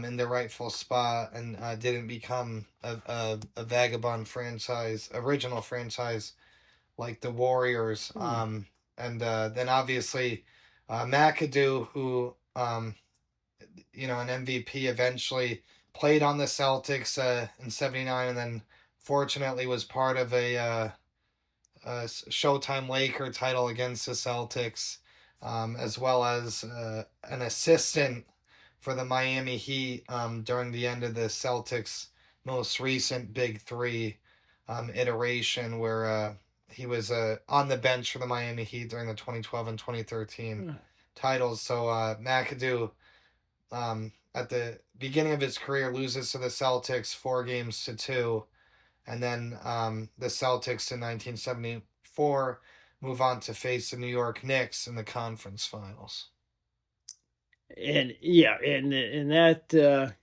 [SPEAKER 1] in their rightful spot, and didn't become a vagabond franchise, original franchise like the Warriors. And then obviously McAdoo, who an MVP, eventually played on the Celtics in 79, and then fortunately was part of a Showtime Laker title against the Celtics, as well as an assistant for the Miami Heat during the end of the Celtics' most recent Big Three iteration, where he was on the bench for the Miami Heat during the 2012 and 2013 titles. So McAdoo, at the beginning of his career, loses to the Celtics 4-2, and then the Celtics in 1974 move on to face the New York Knicks in the conference finals.
[SPEAKER 2] And that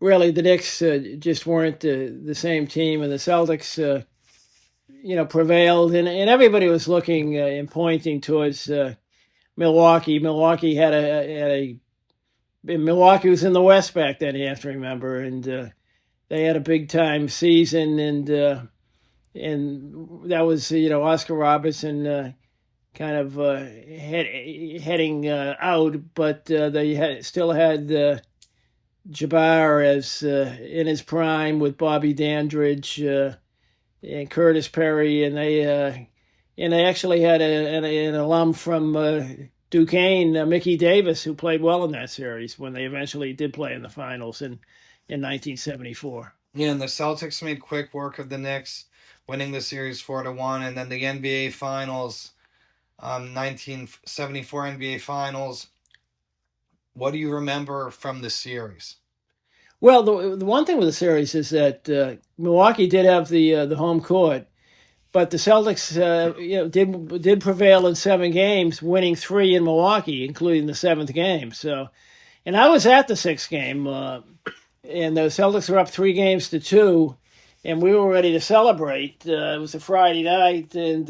[SPEAKER 2] really the Knicks just weren't the same team, and the Celtics prevailed, and everybody was looking and pointing towards Milwaukee. Milwaukee Milwaukee was in the West back then, you have to remember, and they had a big time season, and that was Oscar Robertson kind of heading out, but they still had Jabbar as in his prime with Bobby Dandridge and Curtis Perry, and they actually had an alum from Duquesne, Mickey Davis, who played well in that series when they eventually did play in the finals in 1974.
[SPEAKER 1] Yeah, and the Celtics made quick work of the Knicks, winning the series 4-1, and then the NBA Finals, 1974 NBA Finals. What do you remember from the series?
[SPEAKER 2] Well, the one thing with the series is that Milwaukee did have the home court, but the Celtics did prevail in 7 games, winning 3 in Milwaukee, including the 7th game. So, and I was at the 6th game, and the Celtics were up 3-2, and we were ready to celebrate. It was a Friday night, and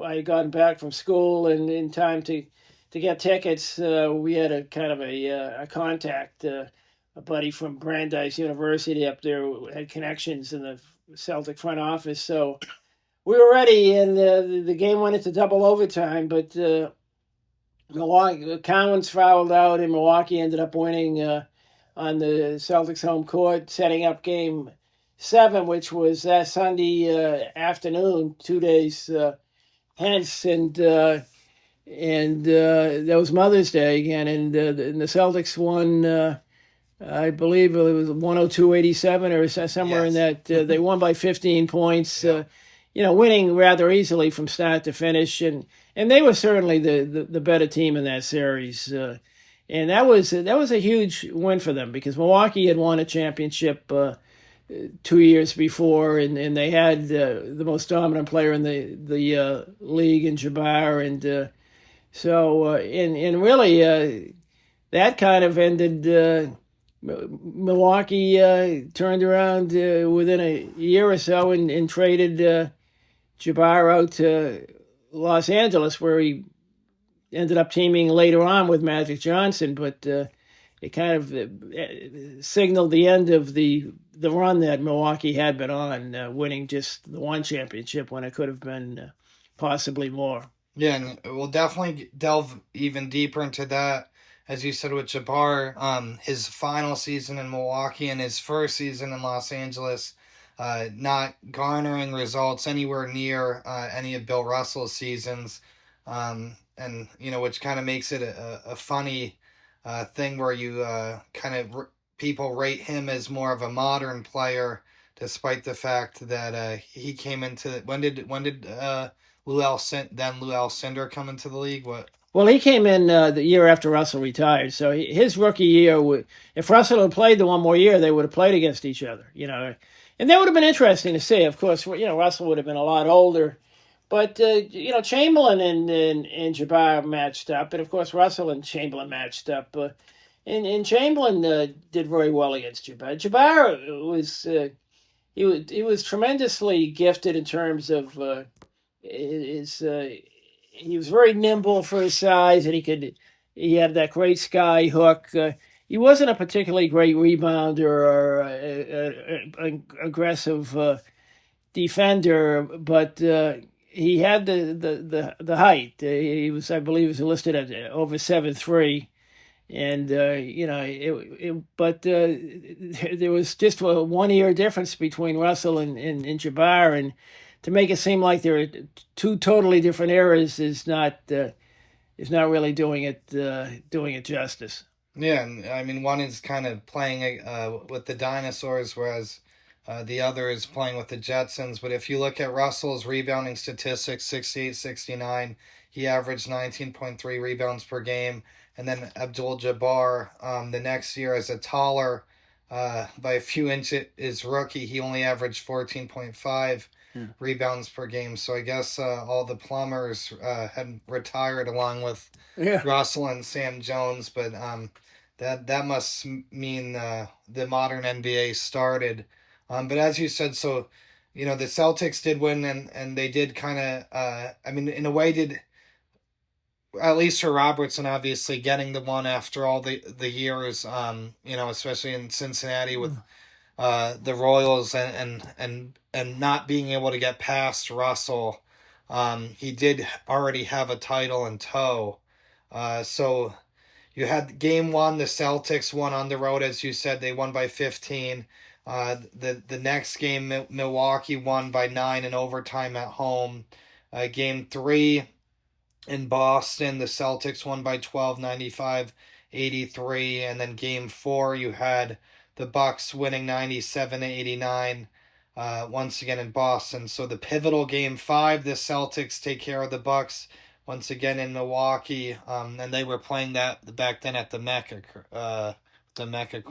[SPEAKER 2] I had gotten back from school, and in time to get tickets, we had a kind of a contact. A buddy from Brandeis University up there who had connections in the Celtic front office, so we were ready, and the game went into double overtime, but Milwaukee, Collins fouled out, and Milwaukee ended up winning on the Celtics home court, setting up Game 7, which was that Sunday afternoon, 2 days hence, and that was Mother's Day again, and the Celtics won. I believe it was 102-87 or somewhere in that. They won by 15 points, winning rather easily from start to finish, and they were certainly the better team in that series. And that was a huge win for them because Milwaukee had won a championship 2 years before, and they had the most dominant player in the league in Jabbar, and so really that kind of ended. Milwaukee turned around within a year or so and traded Jabbar out to Los Angeles, where he ended up teaming later on with Magic Johnson. But it kind of signaled the end of the run that Milwaukee had been on, winning just the one championship when it could have been possibly more.
[SPEAKER 1] Yeah, and we'll definitely delve even deeper into that. As you said with Jabbar, his final season in Milwaukee and his first season in Los Angeles, not garnering results anywhere near any of Bill Russell's seasons, and which kind of makes it a funny thing where you people rate him as more of a modern player, despite the fact that he came into when did Lou Alcindor come into the league? What?
[SPEAKER 2] Well, he came in the year after Russell retired. So his rookie year, if Russell had played the one more year, they would have played against each other, And that would have been interesting to see. Of course, Russell would have been a lot older. But, Chamberlain and Jabbar matched up. And, of course, Russell and Chamberlain matched up. And Chamberlain did very well against Jabbar. Jabbar was he was tremendously gifted in terms of his he was very nimble for his size, and he had that great sky hook. He wasn't a particularly great rebounder or an aggressive defender, but he had the height. He was, I believe, was listed at over 7'3", and but there was just a 1 year difference between Russell and Jabbar, and to make it seem like there are two totally different eras is not really doing it justice.
[SPEAKER 1] Yeah, and I mean, one is kind of playing with the dinosaurs, whereas the other is playing with the Jetsons. But if you look at Russell's rebounding statistics, 68, 69, he averaged 19.3 rebounds per game. And then Abdul Jabbar, the next year, as a taller by a few inches, is rookie, he only averaged 14.5 rebounds per game. So I guess all the plumbers had retired along with
[SPEAKER 2] Yeah.
[SPEAKER 1] Russell and Sam Jones, but that must mean the modern NBA started. But as you said, so the Celtics did win, and they did kind of. I mean, in a way, did at least for Robertson, obviously getting the one after all the years. Especially in Cincinnati with the Royals and not being able to get past Russell. He did already have a title in tow. So you had game one, the Celtics won on the road, as you said. They won by 15. The next game, Milwaukee won by 9 in overtime at home. Game three in Boston, the Celtics won by 12, 95-83. And then game four, you had the Bucks winning 97-89. Once again in Boston. So the pivotal game five, the Celtics take care of the Bucks once again in Milwaukee, and they were playing that back then at the Mecca Court.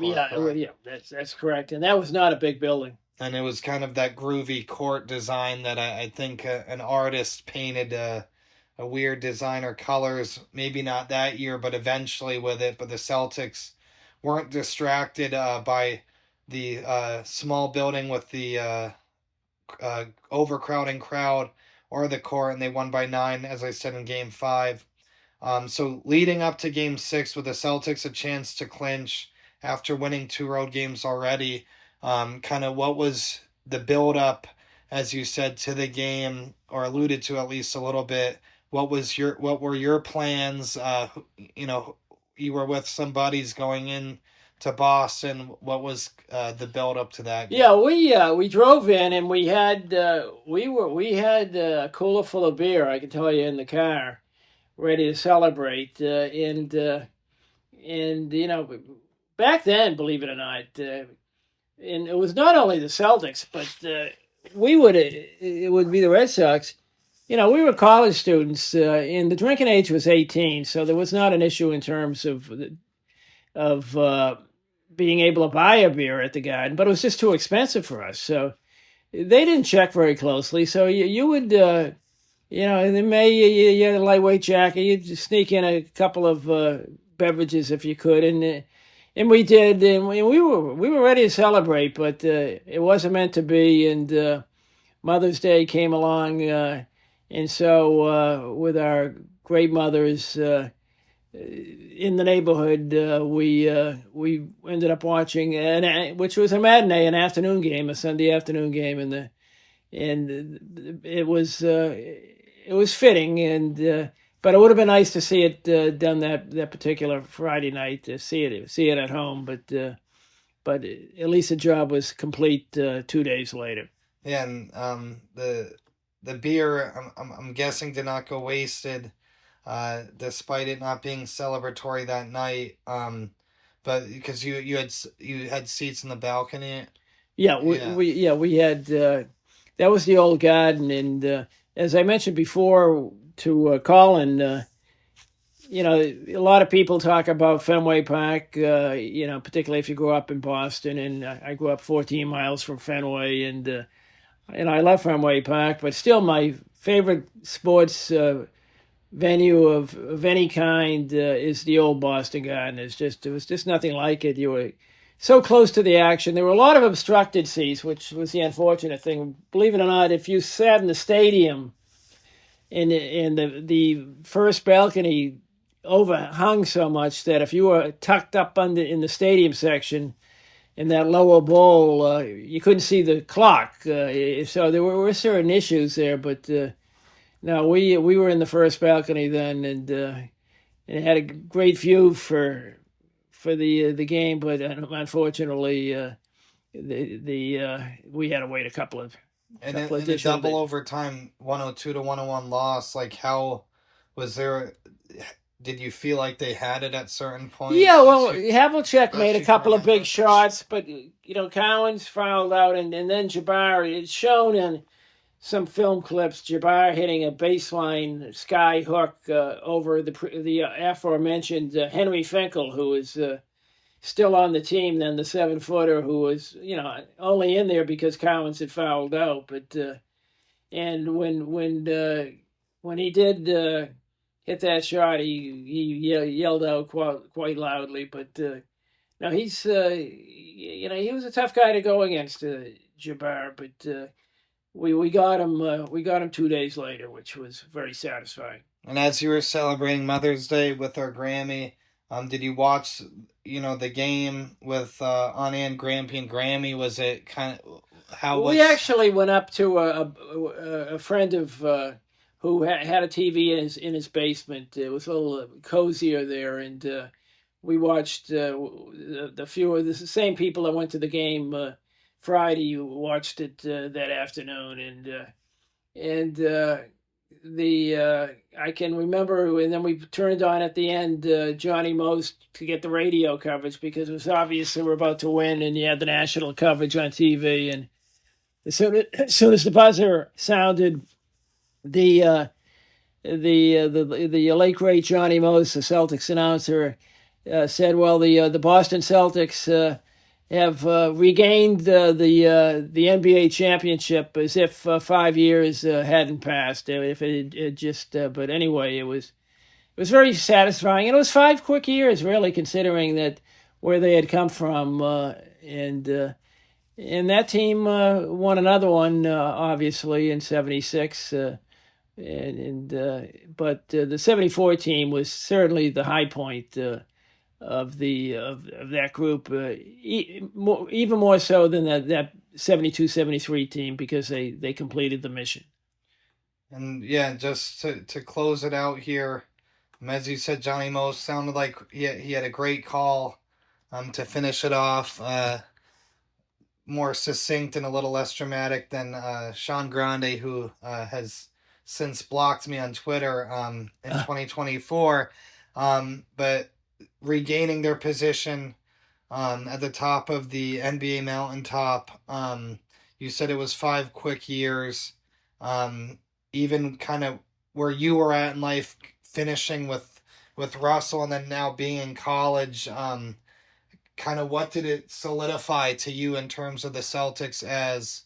[SPEAKER 2] Yeah, that's correct. And that was not a big building.
[SPEAKER 1] And it was kind of that groovy court design that I think an artist painted a weird designer colors, maybe not that year, but eventually with it. But the Celtics weren't distracted by the small building with the overcrowding crowd or the court, and they won by 9, as I said, in game five. So leading up to game six, with the Celtics a chance to clinch after winning 2 road games already, kind of what was the build up, as you said, to the game, or alluded to at least a little bit? What were your plans? You were with some buddies going in to Boston. What was the build up to that game?
[SPEAKER 2] Yeah, we drove in, and we had a cooler full of beer, I can tell you, in the car, ready to celebrate. And back then, believe it or not, and it was not only the Celtics, but it would be the Red Sox. We were college students, and the drinking age was 18, so there was not an issue in terms of being able to buy a beer at the Garden, but it was just too expensive for us. So they didn't check very closely. So you would, in May, you had a lightweight jacket, you'd sneak in a couple of beverages if you could, and we did, and we were ready to celebrate, but it wasn't meant to be. And Mother's Day came along, and so with our great mothers in the neighborhood, we ended up watching, which was a matinee, an afternoon game, a Sunday afternoon game, and it was fitting, and but it would have been nice to see it done that particular Friday night, to see it at home, but at least the job was complete 2 days later.
[SPEAKER 1] Yeah, and the beer, I'm guessing, did not go wasted. Despite it not being celebratory that night, but because you had seats in the balcony.
[SPEAKER 2] Yeah, we had that was the old Garden, and as I mentioned before to Colin, a lot of people talk about Fenway Park, particularly if you grew up in Boston, and I grew up 14 miles from Fenway, and I love Fenway Park, but still my favorite sports venue of any kind is the old Boston Garden. It was just nothing like it. You were so close to the action. There were a lot of obstructed seats, which was the unfortunate thing. Believe it or not, if you sat in the stadium and the first balcony overhung so much that if you were tucked up in the stadium section in that lower bowl, you couldn't see the clock. So there were certain issues there, but no, we were in the first balcony then, and it had a great view for the game, but unfortunately, we had to wait a couple of.
[SPEAKER 1] And in the double overtime 102-101 loss, like, how was there? did you feel like they had it at certain points?
[SPEAKER 2] Yeah, well, Havlicek made a couple of big shots, but Cowens fouled out, and then Jabbar. It's shown in some film clips. Jabbar hitting a baseline sky hook over the aforementioned Henry Finkel, who is still on the team. Then the 7-footer who was only in there because Cowens had fouled out, but and when he did hit that shot, he yelled out quite loudly. But no, he's he was a tough guy to go against, Jabbar. But we got him 2 days later, which was very satisfying.
[SPEAKER 1] And as you were celebrating Mother's Day with our Grammy, did you watch the game with Annie and Grampy and Grammy? Was it kind of
[SPEAKER 2] we actually went up to a friend of who had a TV in his basement. It was a little cozier there, and we watched the same people that went to the game Friday watched it that afternoon, and I can remember, and then we turned on at the end Johnny Most to get the radio coverage because it was obvious they were about to win, and you had the national coverage on TV, and as soon as the buzzer sounded, the late great Johnny Most, the Celtics announcer, said, "Well, the Boston Celtics have regained the NBA championship as if 5 years hadn't passed. If it had just, but anyway, it was very satisfying. And it was 5 quick years, really, considering that where they had come from, and that team won another one, obviously, in '76. But the '74 team was certainly the high point of that group, even more so than that '72-'73 team, because they completed the mission.
[SPEAKER 1] And yeah, just to close it out here, as you said, Johnny Most sounded like he had a great call to finish it off. More succinct and a little less dramatic than Sean Grande, who has since blocked me on Twitter in 2024. But regaining their position at the top of the NBA Mountaintop, you said it was 5 quick years. Even kind of where you were at in life, finishing with Russell and then now being in college, kind of what did it solidify to you in terms of the Celtics as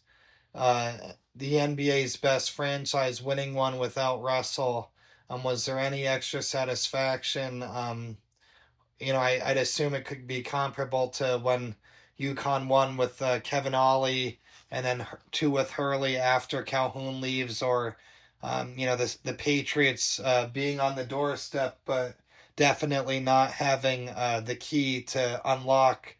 [SPEAKER 1] the NBA's best franchise, winning one without Russell? Was there any extra satisfaction? I'd assume it could be comparable to when UConn won with Kevin Ollie and then 2 with Hurley after Calhoun leaves, or the Patriots being on the doorstep, but definitely not having the key to unlock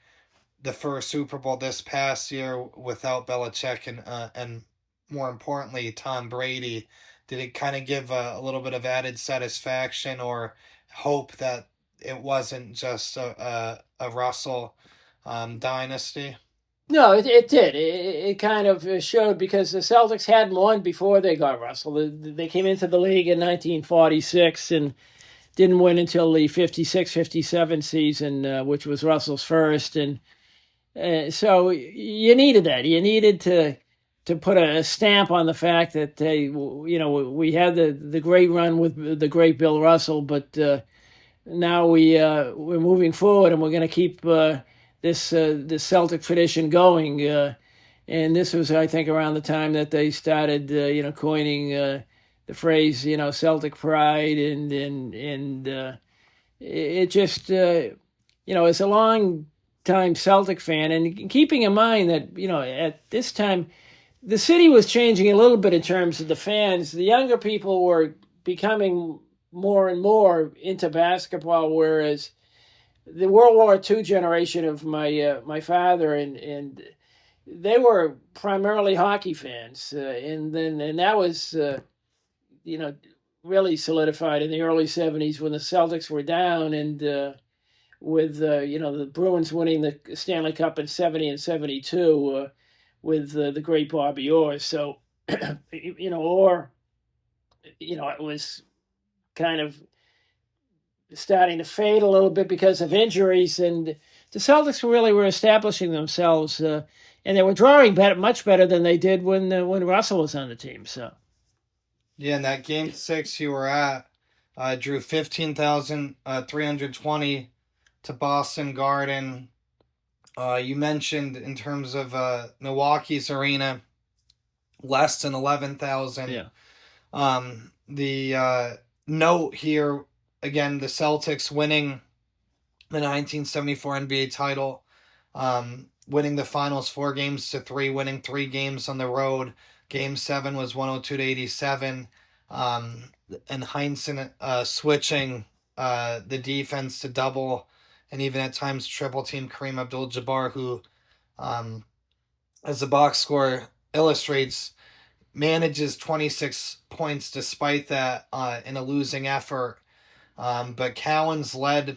[SPEAKER 1] the first Super Bowl this past year without Belichick and more importantly Tom Brady. Did it kind of give a little bit of added satisfaction or hope that it wasn't just a Russell dynasty?
[SPEAKER 2] No, it did. It kind of showed, because the Celtics hadn't won before they got Russell. They came into the league in 1946 and didn't win until the 56-57 season, which was Russell's first. And so you needed that. You needed to put a stamp on the fact that, we had the great run with the great Bill Russell, but now we're moving forward, and we're going to keep this Celtic tradition going. And this was, I think, around the time that they started, coining the phrase, Celtic pride, and it just, as a long time Celtic fan, and keeping in mind that, at this time, the city was changing a little bit in terms of the fans. The younger people were becoming more and more into basketball, whereas the World War II generation of my father and they were primarily hockey fans, and that was really solidified in the early '70s when the Celtics were down, and with the Bruins winning the Stanley Cup in '70 and '72 with the great Bobby Orr. So it was kind of starting to fade a little bit because of injuries, and the Celtics really were establishing themselves, and they were drawing much better than they did when Russell was on the team. So
[SPEAKER 1] Yeah, in that game 6 you were at, drew 15,320 to Boston Garden. You mentioned in terms of Milwaukee's arena, less than 11,000.
[SPEAKER 2] yeah.
[SPEAKER 1] The note here, again, the Celtics winning the 1974 NBA title, winning the finals 4-3, winning 3 games on the road. Game 7 was 102-87. And Heinsohn switching the defense to double and even at times triple team Kareem Abdul-Jabbar, who, as the box score illustrates, manages 26 points despite that in a losing effort. But Cowens led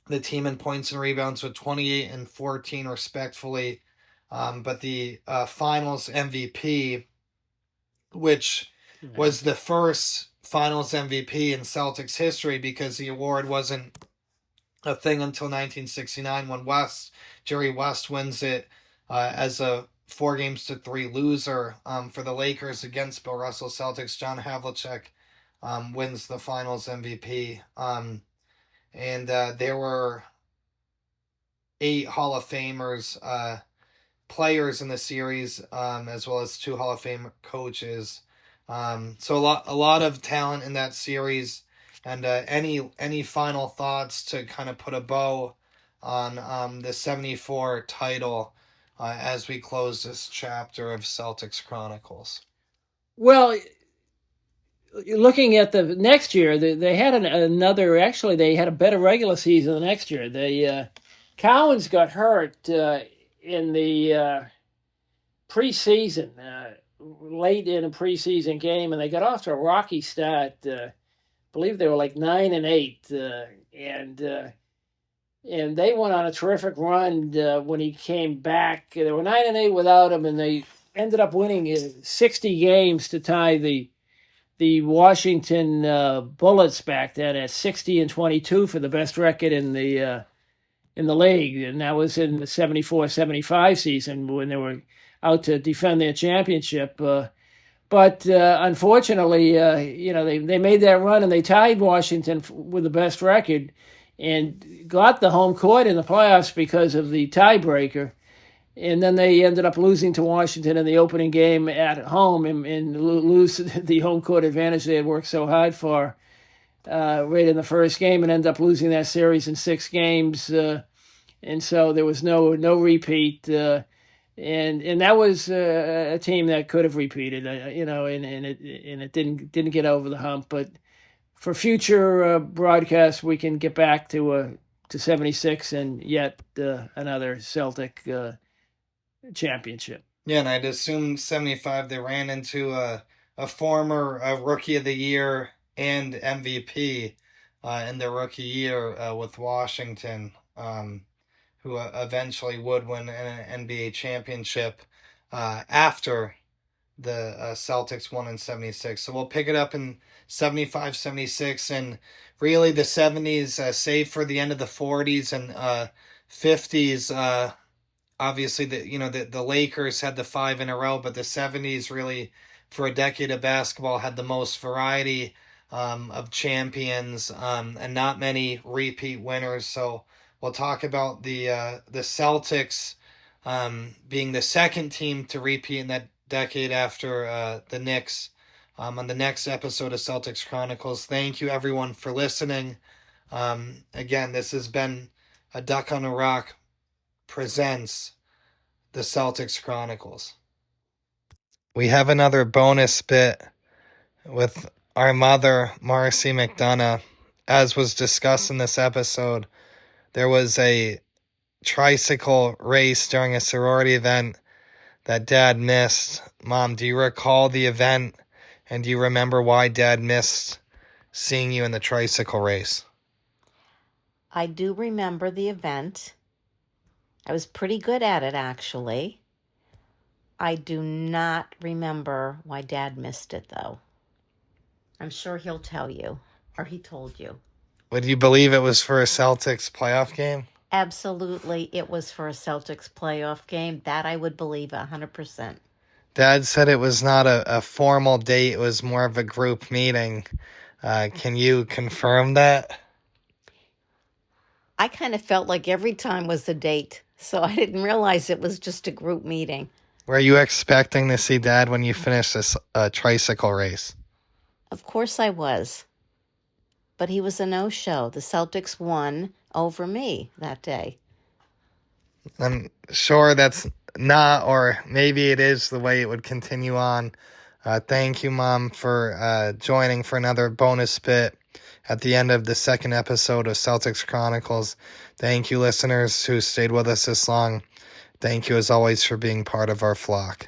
[SPEAKER 1] the team in points and rebounds with 28 and 14 respectfully. But the finals MVP, which was the first finals MVP in Celtics history because the award wasn't a thing until 1969 when Jerry West wins it as a 4-3 loser for the Lakers against Bill Russell Celtics. John Havlicek wins the finals MVP. And there were 8 Hall of Famers, players in the series, as well as 2 Hall of Fame coaches. So a lot of talent in that series. And any final thoughts to kind of put a bow on the 74 title as we close this chapter of Celtics Chronicles?
[SPEAKER 2] Well, looking at the next year, they had another. Actually, they had a better regular season the next year. Cowens got hurt in the preseason, late in a preseason game, and they got off to a rocky start. I believe they were like 9-8, and they went on a terrific run when he came back. They were 9-8 without him, and they ended up winning 60 games to tie the Washington Bullets back then at 60-22 for the best record in the league, and that was in the 74-75 season when they were out to defend their championship. But unfortunately, they made that run and they tied Washington with the best record and got the home court in the playoffs because of the tiebreaker. And then they ended up losing to Washington in the opening game at home and lose the home court advantage they had worked so hard for right in the first game, and end up losing that series in 6 games. And so there was no repeat. And that was a team that could have repeated, and it didn't get over the hump. But for future broadcasts, we can get back to 76 and yet another Celtic championship.
[SPEAKER 1] Yeah, and I'd assume 75 they ran into a former Rookie of the Year and MVP in their rookie year with Washington, who eventually would win an NBA championship after the Celtics won in 76. So we'll pick it up in 75, 76, and really the 70s, save for the end of the 40s and 50s, obviously the Lakers had the 5 in a row, but the 70s really, for a decade of basketball, had the most variety of champions and not many repeat winners. So we'll talk about the Celtics being the second team to repeat in that decade after the Knicks on the next episode of Celtics Chronicles. Thank you everyone for listening. Again, this has been a Duck on a Rock presents the Celtics Chronicles. We have another bonus bit with our mother, Marcy McDonough. As was discussed in this episode, there was a tricycle race during a sorority event that Dad missed. Mom, do you recall the event? And do you remember why Dad missed seeing you in the tricycle race?
[SPEAKER 3] I do remember the event. I was pretty good at it, actually. I do not remember why Dad missed it, though. I'm sure he'll tell you, or he told you.
[SPEAKER 1] Would you believe it was for a Celtics playoff game?
[SPEAKER 3] Absolutely, it was for a Celtics playoff game. That I would believe 100%.
[SPEAKER 1] Dad said it was not a formal date. It was more of a group meeting. Can you confirm that?
[SPEAKER 3] I kind of felt like every time was a date, so I didn't realize it was just a group meeting.
[SPEAKER 1] Were you expecting to see Dad when you finished this tricycle race?
[SPEAKER 3] Of course I was. But he was a no-show. The Celtics won over me that day.
[SPEAKER 1] I'm sure that's not, or maybe it is the way it would continue on. Thank you, Mom, for joining for another bonus bit at the end of the second episode of Celtics Chronicles. Thank you, listeners who stayed with us this long. Thank you, as always, for being part of our flock.